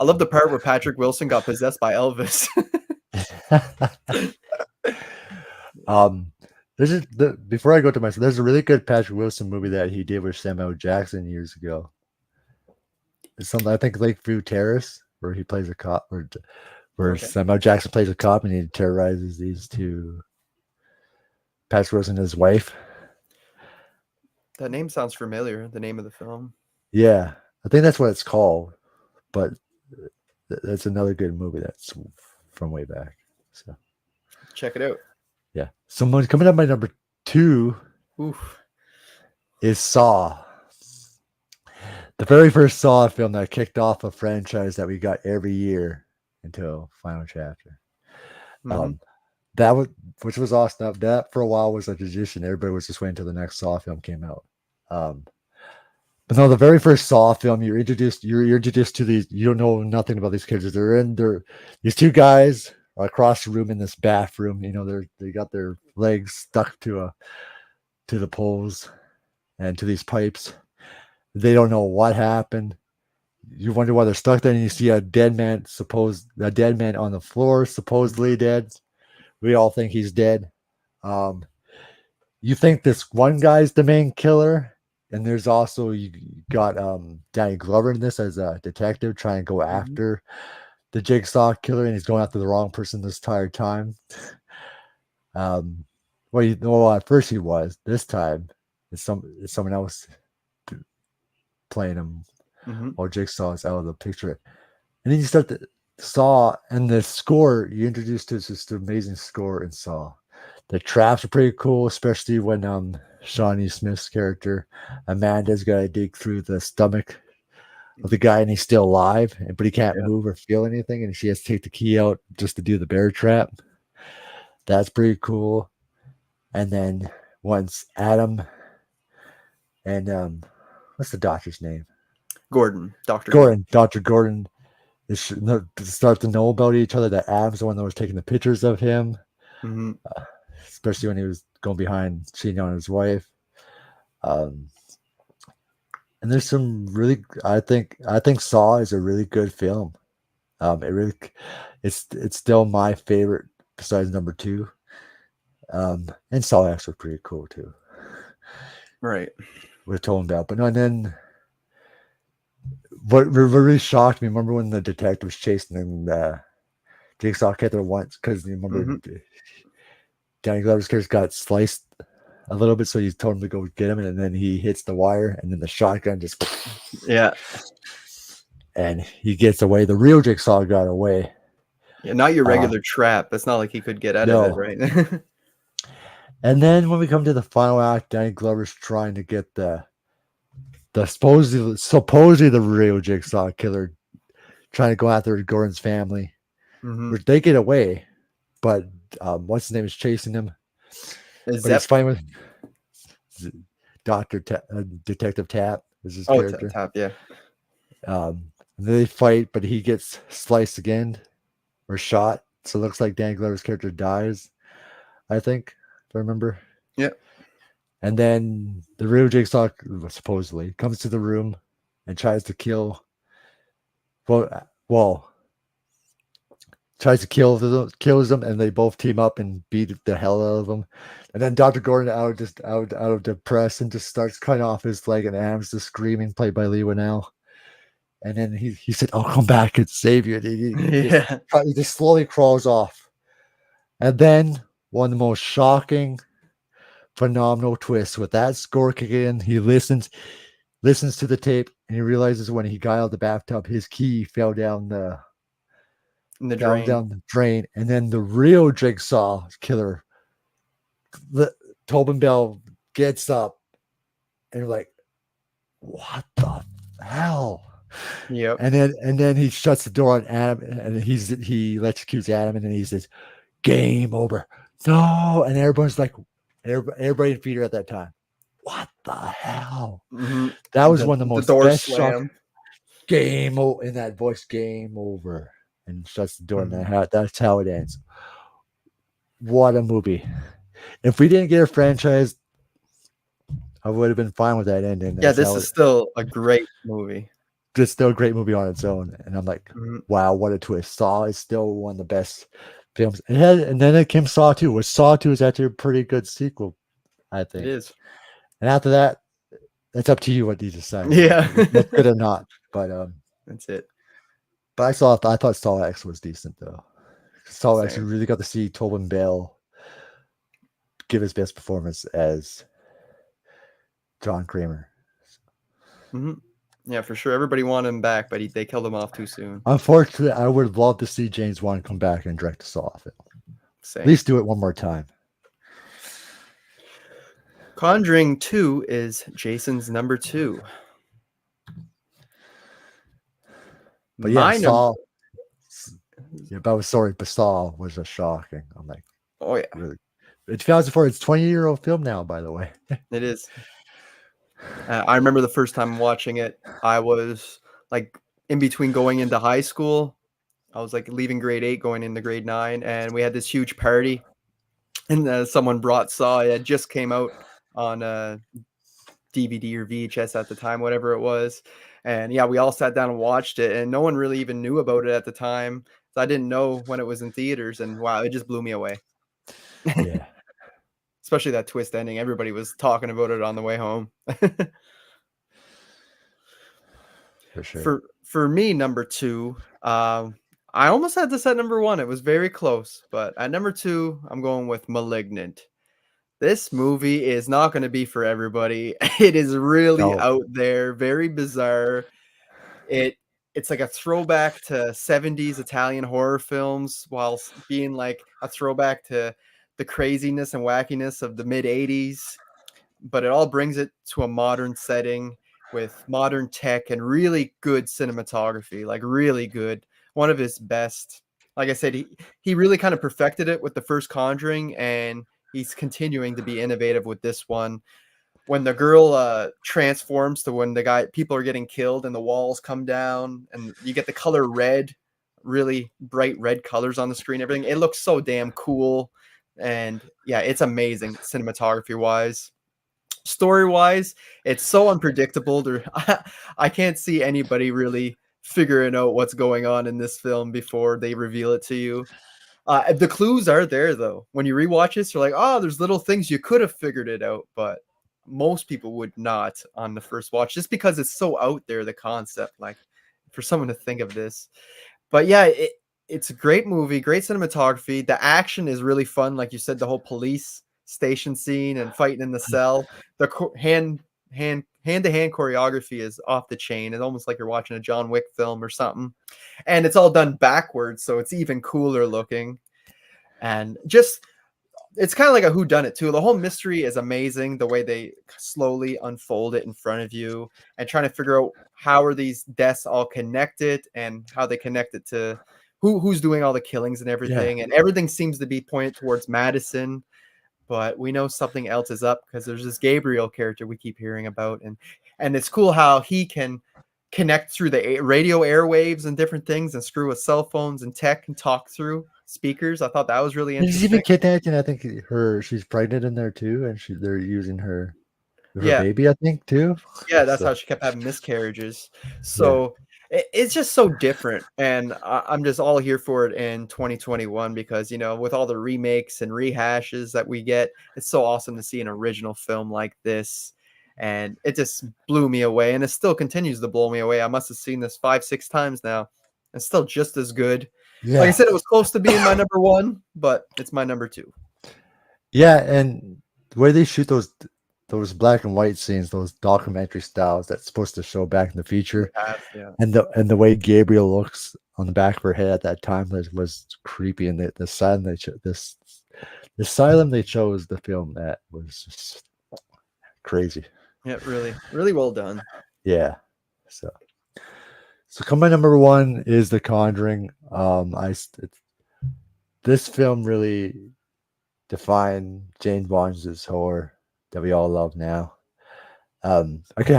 love the part where Patrick Wilson got possessed by Elvis. um, before I go to there's a really good Patrick Wilson movie that he did with Samuel Jackson years ago. It's something I think Lakeview Terrace, where he plays a cop, where Okay. Samuel Jackson plays a cop and he terrorizes these two, Patrick Wilson and his wife. That name sounds familiar, the name of the film. Yeah, I think that's what it's called, but that's another good movie that's from way back. So Check it out. yeah, someone coming up. My number 2 Oof. is Saw. The very first Saw film that kicked off a franchise that we got every year until Final Chapter. Mhm. That was, which was awesome. That for a while was a tradition. Everybody was just waiting until the next Saw film came out. But no, the very first Saw film, you're introduced to these. You don't know nothing about these characters. These two guys are across the room in this bathroom. You know, they got their legs stuck to the poles and to these pipes. They don't know what happened. You wonder why they're stuck there, and you see a dead man on the floor, supposedly dead. We all think he's dead. You think this one guy's the main killer, and there's also you got Danny Glover in this as a detective trying to go after the Jigsaw killer, and he's going after the wrong person this entire time. At first he was. This time it's someone else playing him while Jigsaw is out of the picture. And then you start to Saw, and the score you introduced to is just an amazing score in Saw. The traps are pretty cool, especially when Shawnee Smith's character Amanda's got to dig through the stomach of the guy, and he's still alive, but he can't move or feel anything, and she has to take the key out just to do the bear trap. That's pretty cool. And then once Adam and what's the doctor's name? Gordon. Dr. Dr. Gordon start to know about each other. That Adam's the one that was taking the pictures of him, especially when he was going behind cheating on his wife. And there's some really, I think Saw is a really good film. It's still my favorite besides number 2. And Saw X were pretty cool too. Right. We're told about, but no, and then what really shocked me, remember when the detective was chasing the Jigsaw killer once, because you remember Danny Glover's character got sliced a little bit, so he told him to go get him, and then he hits the wire, and then the shotgun just and he gets away. The real Jigsaw got away. Yeah, not your regular trap. It's not like he could get out of it, right? And then when we come to the final act, Danny Glover's trying to get the supposedly the real Jigsaw killer, trying to go after Gordon's family, which they get away, but what's his name is chasing him. But he's fighting with Detective Tap is his character. Tap, yeah. They fight, but he gets sliced again or shot. So it looks like Dan Glover's character dies, I think, if I remember. Yeah. And then the real Jigsaw supposedly comes to the room and tries to kill. Well, tries to kills them, and they both team up and beat the hell out of them. And then Dr. Gordon out of the press and just starts cutting off his leg, and Adam's just screaming, played by Lee Winnell. And then he said, "I'll come back and save you." And Yeah. he just slowly crawls off. And then one of the most shocking, phenomenal twists with that score kicking in. He listens to the tape, and he realizes when he got out of the bathtub, his key fell down the In the drain. drain. And then the real Jigsaw killer, Tobin Bell, gets up, and you're like, "What the hell?" Yep. And then he shuts the door on Adam, and he electrocutes Adam, and then he says, "Game over." No, and everyone's like, everybody in theater at that time, what the hell? Mm-hmm. That was one of the most door best shock. slam. Game over in that voice, game over, and shuts the door. Mm-hmm. And that's how it ends. What a movie! If we didn't get a franchise, I would have been fine with that ending. Yeah, this is still a great movie. It's still a great movie on its own, and I'm like, Mm-hmm. wow, what a twist! Saw is still one of the best films. And then it came Saw 2, which Saw 2 is actually a pretty good sequel, I think. It is. And after that, it's up to you what you decide. Yeah. If it's good or not. But that's it. But I thought Saw X was decent though. Saw X, you Same. really got to see Tobin Bell give his best performance as John Kramer. Mm-hmm. Yeah, for sure. Everybody wanted him back, but they killed him off too soon. Unfortunately, I would love to see James Wan come back and direct a Saw film. Same. At least do it one more time. Conjuring 2 is Jason's number 2. But yeah, Saw. Yeah, but Saw was a shocking. I'm like, oh yeah, really. It's 2004. It's 20-year-old film now, by the way. It is. I remember the first time watching it. I was like in between going into high school. I was like leaving grade 8, going into grade 9, and we had this huge party. And someone brought Saw. It just came out on DVD or VHS at the time, whatever it was. And yeah, we all sat down and watched it, and no one really even knew about it at the time. So I didn't know when it was in theaters, and wow, it just blew me away. Yeah. Especially that twist ending. Everybody was talking about it on the way home. For sure. For me, number 2, I almost had this at number 1. It was very close, but at number 2, I'm going with Malignant. This movie is not going to be for everybody. It is really out there, very bizarre. It's like a throwback to 70s Italian horror films, while being like a throwback to the craziness and wackiness of the mid 80s. But it all brings it to a modern setting with modern tech and really good cinematography, like really good. One of his best. Like I said, he really kind of perfected it with the first Conjuring, and he's continuing to be innovative with this one. When the girl transforms to when people are getting killed and the walls come down and you get the color red, really bright red colors on the screen, everything. It looks so damn cool. And yeah, it's amazing cinematography wise. Story wise, it's so unpredictable. I can't see anybody really figuring out what's going on in this film before they reveal it to you. The clues are there though. When you rewatch this, you're like, oh, there's little things you could have figured it out, but most people would not on the first watch, just because it's so out there, the concept, like for someone to think of this. But yeah, it's a great movie, great cinematography. The action is really fun. Like you said, the whole police station scene and fighting in the cell, the hand-to-hand choreography is off the chain. It's almost like you're watching a John Wick film or something. And it's all done backwards, so it's even cooler looking. And just, it's kind of like a whodunit too. The whole mystery is amazing. The way they slowly unfold it in front of you and trying to figure out how are these deaths all connected and how they connect it to who's doing all the killings and everything. Yeah. And everything seems to be pointed towards Madison, but we know something else is up because there's this Gabriel character we keep hearing about. And it's cool how he can connect through the radio airwaves and different things and screw with cell phones and tech and talk through speakers. I thought that was really interesting. She's even kidnapped, and I think she's pregnant in there too, and they're using her baby, I think, too. Yeah, that's how she kept having miscarriages. So It's just so different, and I'm just all here for it in 2021 because, with all the remakes and rehashes that we get, it's so awesome to see an original film like this, and it just blew me away, and it still continues to blow me away. I must have seen this 5, 6 times now. It's still just as good. Like I Yeah. said, it was close to being my number 1, but it's my number 2. Yeah, and the way they shoot those black and white scenes, those documentary styles that's supposed to show back in the In the future, past, yeah. and the way Gabriel looks on the back of her head at that time was creepy, and the silence the silence they chose the film at was just crazy. Yeah, really, really well done. Yeah. So come my number one is The Conjuring. This film really defined James Wan's horror that we all love now. I could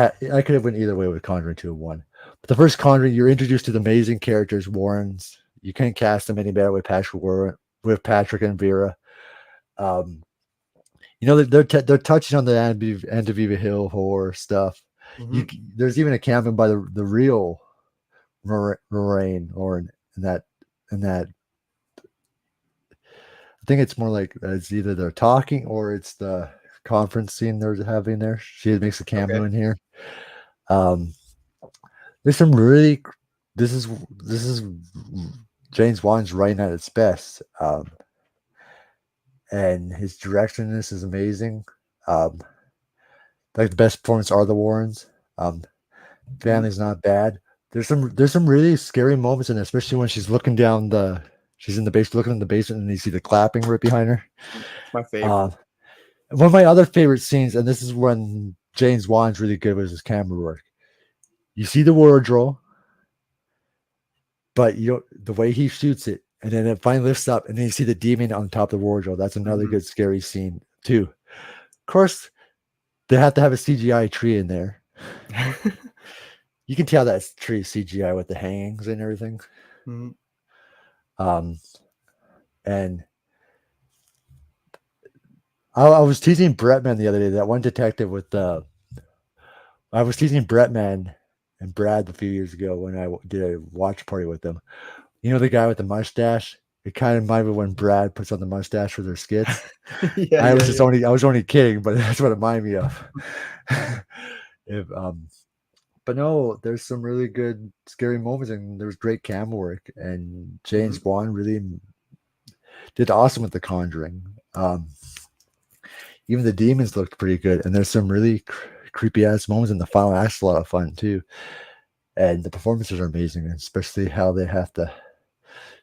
have went either way with Conjuring 2 and 1. But the first Conjuring, you're introduced to the amazing characters, Warrens. You can't cast them any better with Patrick and Vera. They're touching on the Amityville Hill horror stuff. Mhm. There's even a cameo by the real Lorraine or in that I think it's more like it's either they're talking or it's the conference scene they're having there. She makes a cameo Okay. in here. There's some really this is James Wan's writing at its best. And his direction in this is amazing. Like the best performance are the Warrens. Family's not bad. There's some really scary moments in it, especially when she's looking down she's in the basement, looking in the basement, and you see the clapping right behind her. It's my favorite. One of my other favorite scenes, and this is when James Wan's really good with his camera work. You see the wardrobe, but the way he shoots it, and then it finally lifts up, and then you see the demon on top of the wardrobe. That's another good scary scene too. Of course, they have to have a CGI tree in there. You can tell that tree is CGI with the hangings and everything. Mhm. And I was teasing Bretman the other day. That one detective I was teasing Bretman and Brad a few years ago when I did a watch party with them. You know the guy with the mustache? It kind of reminded me when Brad puts on the mustache for their skits. Yeah, I yeah. was only kidding, but that's what it reminded me of. if But no, there's some really good scary moments, and there's great camera work, and James Wan really did awesome with The Conjuring. Even the demons looked pretty good, and there's some really creepy ass moments in the final act's a lot of fun too. And the performances are amazing, especially how they have to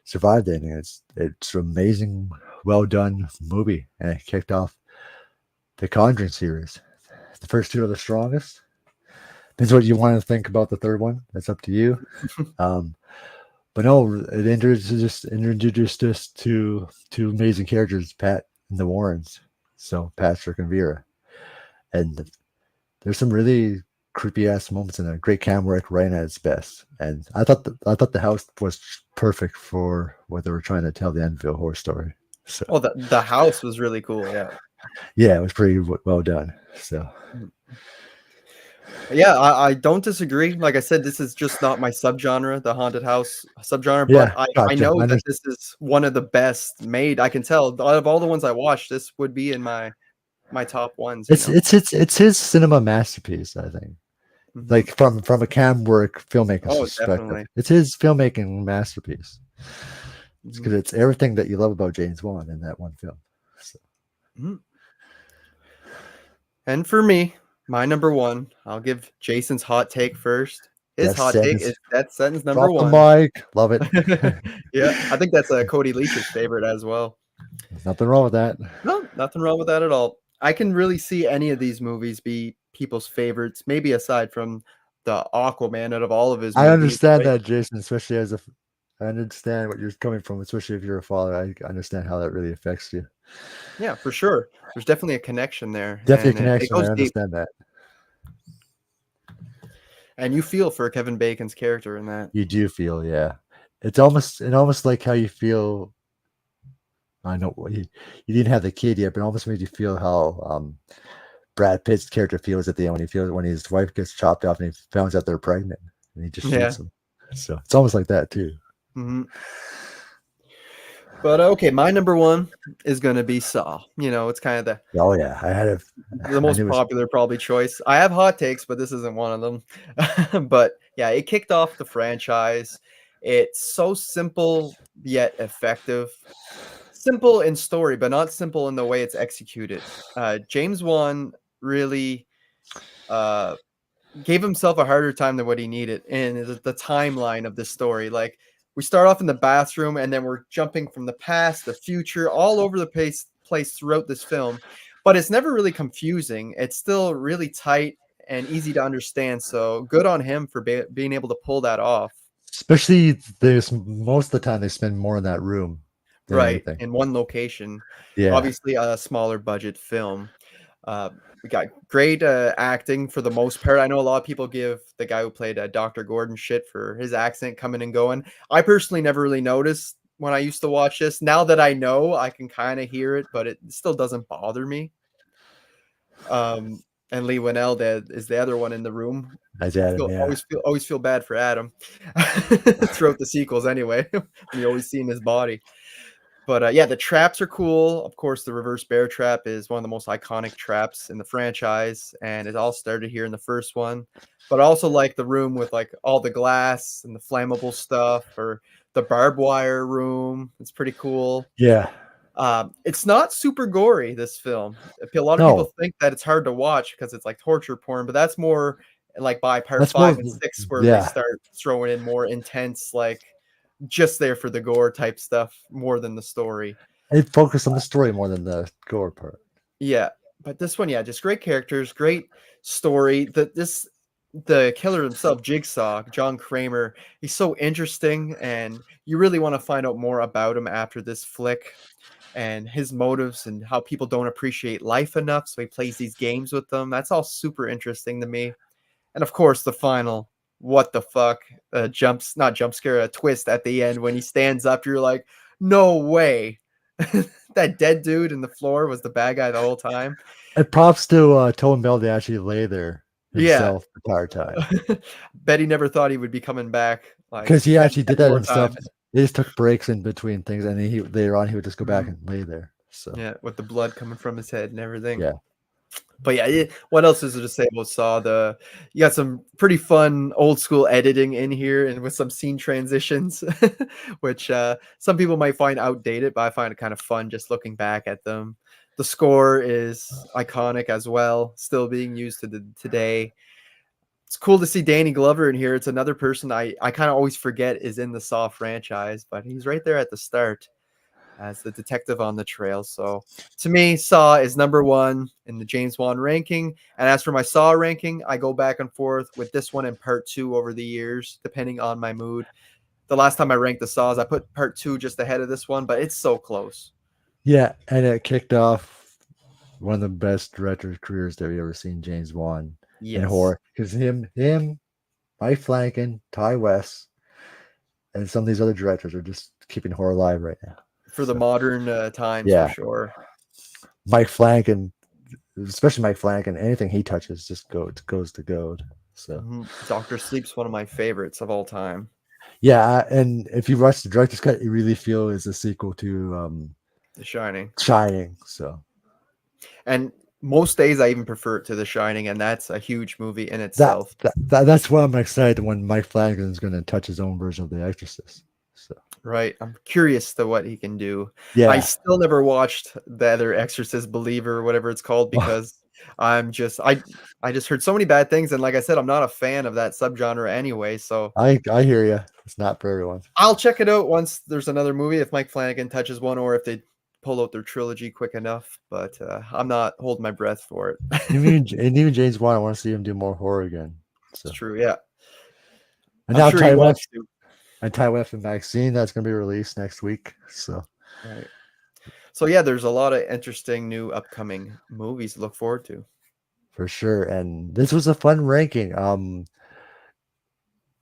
survive the ending. It's an amazing, well done movie, and it kicked off the Conjuring series. The first two are the strongest. Depends what you want to think about the third one. That's up to you. But no, it introduced us to two amazing characters, Pat and the Warrens. So Patrick and Vera. And there's some really creepy ass moments in there. Great camera work right at its best. And I thought the house was perfect for what they were trying to tell, the Enfield horror story. So the house was really cool. Yeah. yeah, it was pretty well done. So Yeah, I don't disagree. Like I said, this is just not my subgenre, the haunted house subgenre, but yeah, I gotcha. know that this is one of the best made. I can tell out of all the ones I watched, this would be in my top ones, It's his cinema masterpiece, I think. Like from a cam work filmmaking Oh, perspective, definitely. it's his filmmaking masterpiece. It's because Mhm. it's everything that you love about James Wan in that one film. So. Mhm. And for me, my number 1, I'll give Jason's hot take first. His Death hot take Sentence. is Death Sentence number Drop the 1. mic. Love it. Yeah, I think that's, Cody Leach's favorite as well. There's nothing wrong with that. No, nothing wrong with that at all. I can really see any of these movies be people's favorites, maybe aside from the Aquaman out of all of his I movies, understand right? that, Jason, especially I understand what you're coming from, especially if you're a father. I understand how that really affects you. Yeah, for sure. There's definitely a connection there, Definitely a and it connection. I goes deep. understand that. And you feel for Kevin Bacon's character in that. You do feel, yeah. It's almost like how you feel. I know you didn't have the kid yet, but it almost made you feel how Brad Pitt's character feels at the end when his wife gets chopped off and he finds out they're pregnant and he just Yeah. shoots them. So it's almost like that too. Mhm. But okay, my number one is gonna be Saw. You know, it's kind of Oh yeah, the I most knew it was. popular probably choice. I have hot takes, but this isn't one of them. But yeah, it kicked off the franchise. It's so simple yet effective. Simple in story, but not simple in the way it's executed. James Wan really uh, gave himself a harder time than what he needed in the timeline of this story. Like we start off in the bathroom, and then we're jumping from the past, the future, all over the place throughout this film. But it's never really confusing. It's still really tight and easy to understand. So good on him for being able to pull that off. Especially there's most of the time they spend more in that room than Right, anything. in one location. Yeah. Obviously, a smaller budget film. Uh, we got great, acting for the most part. I know a lot of people give the guy who played, Dr. Gordon shit for his accent coming and going. I personally never really noticed when I used to watch this. Now that I know, I can kinda hear it, but it still doesn't bother me. And Lee Winnell that is the other one in the room. As Adam, Feel yeah. always feel always feel bad for Adam throughout the sequels anyway, when you always see in his body. But, yeah, the traps are cool. Of course, the reverse bear trap is one of the most iconic traps in the franchise, and it all started here in the first one. But I also like the room with, like, all the glass and the flammable stuff, or the barbed wire room. It's pretty cool. Yeah. It's not super gory, this film. A lot of people No, think that it's hard to watch because it's like torture porn, but that's more like by part that's 5 more. and 6 where they Yeah, start throwing in more intense, like, just there for the gore type stuff more than the story. it focused on the story more than the gore part. Yeah, but this one, yeah, just great characters, great story. The killer himself, Jigsaw, John Kramer, he's so interesting, and you really want to find out more about him after this flick and his motives and how people don't appreciate life enough, so he plays these games with them. That's all super interesting to me. And of course, the final what the fuck not jump scare, a twist at the end when he stands up, you're like, no way. That dead dude in the floor was the bad guy the whole time. And props to Tone Bell to actually lay there Yeah. himself the entire time Bet he never thought he would be coming back like because he 10 actually 10 did that more himself. times. He just took breaks in between things, and then he later on he would just go back Mhm. and lay there. So Yeah, with the blood coming from his head and everything. yeah, But yeah, what else is there to say about Saw? You got some pretty fun old school editing in here, and with some scene transitions, which some people might find outdated, but I find it kind of fun just looking back at them. The score is iconic as well, still being used today. It's cool to see Danny Glover in here. It's another person I kind of always forget is in the Saw franchise, but he's right there at the start as the detective on the trail. So to me, Saw is number one in the James Wan ranking. And as for my Saw ranking, I go back and forth with this one and part two over the years, depending on my mood. The last time I ranked the Saws, I put part two just ahead of this one, but it's so close. yeah, and it kicked off one of the best director careers that we ever seen, James Wan in Yes. horror. Because Mike Flanagan, Ty West, and some of these other directors are just keeping horror alive right now. For the So, modern times, for yeah, sure. Mike Flanagan, especially Mike Flanagan, anything he touches just goes to gold. So Doctor Sleep's one of my favorites of all time. yeah, and if you watch the director's cut, you really feel is a sequel to The Shining. Shining. So And most days I even prefer it to The Shining, and that's a huge movie in that, itself. that's why I'm excited when Mike Flanagan is going to touch his own version of The Exorcist. So Right. I'm curious to what he can do. I yeah, still never watched the other Exorcist Believer or whatever it's called because I just heard so many bad things, and like I said, I'm not a fan of that subgenre anyway, so I hear you. It's not for everyone. I'll check it out once there's another movie if Mike Flanagan touches one or if they pull out their trilogy quick enough, but I'm not holding my breath for it. Even James Wan, I want to see him do more horror again. It's So true, yeah. and I'm now sure he Ty wants West to. and Ty West and Vaccine that's going to be released next week. So Right. So yeah, there's a lot of interesting new upcoming movies to look forward to. for sure, and this was a fun ranking.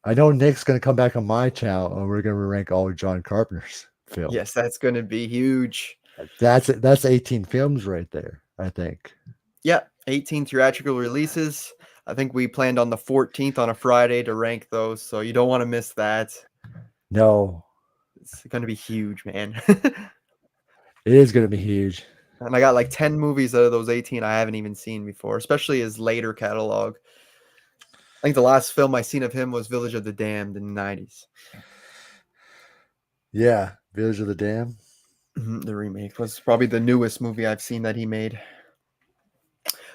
I know Nick's going to come back on my channel, and we're going to rank all of John Carpenter's films. Yes, that's going to be huge. That's 18 films right there, I think. Yeah, 18 theatrical releases. I think we planned on the 14th on a Friday to rank those, so you don't want to miss that. No, It's going to be huge, man. it is going to be huge. And I got like 10 movies out of those 18 I haven't even seen before, especially his later catalog. I think the last film I seen of him was Village of the Damned in the 90s. Yeah, Village of the Dam. The remake was probably the newest movie I've seen that he made.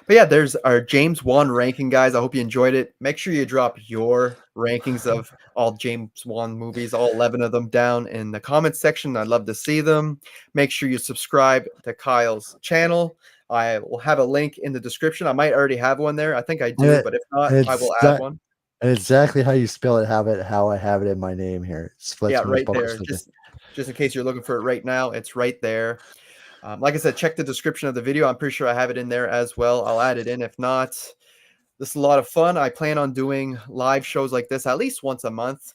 But yeah, there's our James Wan ranking, guys. I hope you enjoyed it. Make sure you drop your rankings of all James Wan movies, all 11 of them, down in the comments section. I'd love to see them. Make sure you subscribe to Kyle's channel. I will have a link in the description. I might already have one there. I think I do, but if not, I will add one. And exactly how you spell it, how I have it in my name here. It's Yeah, right there. Just in case you're looking for it right now, it's right there. Like I said, check the description of the video. I'm pretty sure I have it in there as well. I'll add it in. If not, this is a lot of fun. I plan on doing live shows like this at least once a month.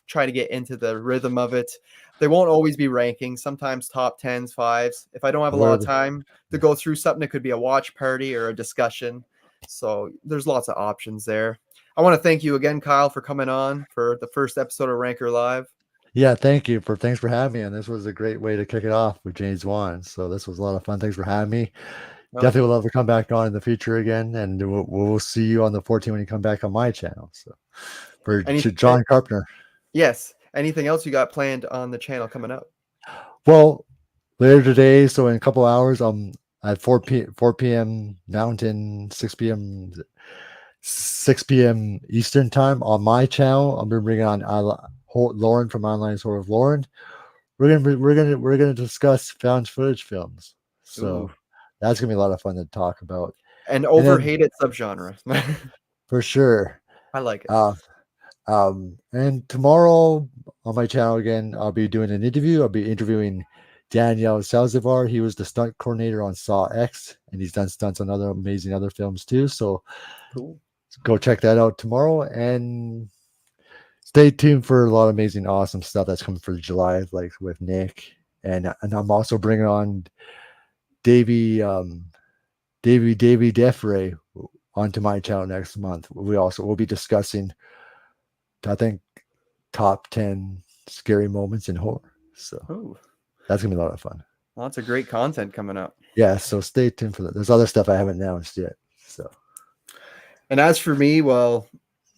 Try to get into the rhythm of it. They won't always be rankings. Sometimes top 10s, 5s. If I don't have a lot of time to go through something, it could be a watch party or a discussion. So there's lots of options there. I want to thank you again, Kyle, for coming on for the first episode of Ranker Live. Yeah, thanks for having me. And this was a great way to kick it off with James Wan. So this was a lot of fun. Thanks for having me. Definitely would love to come back on in the future again. And we'll see you on the 14th when you come back on my channel. So for John Carpenter. Yes. Anything else you got planned on the channel coming up? Well, later today, so in a couple hours, at 4 p.m. Mountain, 6 p.m. Eastern time on my channel. I'm gonna bring on Lauren from Online Sword of Lauren. We're gonna discuss found footage films. So that's gonna be a lot of fun to talk about. An overhated subgenre. For sure. I like it. And tomorrow on my channel again, I'll be doing an interview. I'll be interviewing Daniel Salzivar. He was the stunt coordinator on Saw X, and he's done stunts on other amazing films too. So cool. Go check that out tomorrow, and stay tuned for a lot of amazing, awesome stuff that's coming for July, like with Nick, and I'm also bringing on Davey Defray onto my channel next month. We'll be discussing, I think, top 10 scary moments in horror. So that's gonna be a lot of fun. Lots of great content coming up. Yeah, so stay tuned for that. There's other stuff I haven't announced yet. So, and as for me, well,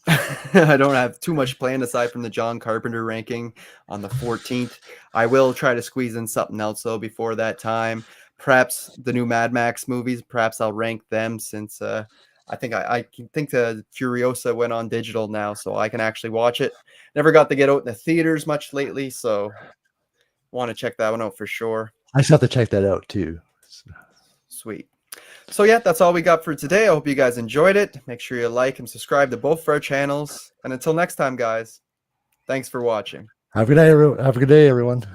I don't have too much planned aside from the John Carpenter ranking on the 14th. I will try to squeeze in something else though before that time. Perhaps the new Mad Max movies. Perhaps I'll rank them since I think the Furiosa went on digital now, so I can actually watch it. Never got to get out in the theaters much lately, so want to check that one out for sure. I just have to check that out too. Sweet. So yeah, that's all we got for today. I hope you guys enjoyed it. Make sure you like and subscribe to both of our channels. And until next time, guys, thanks for watching. Have a good day, everyone.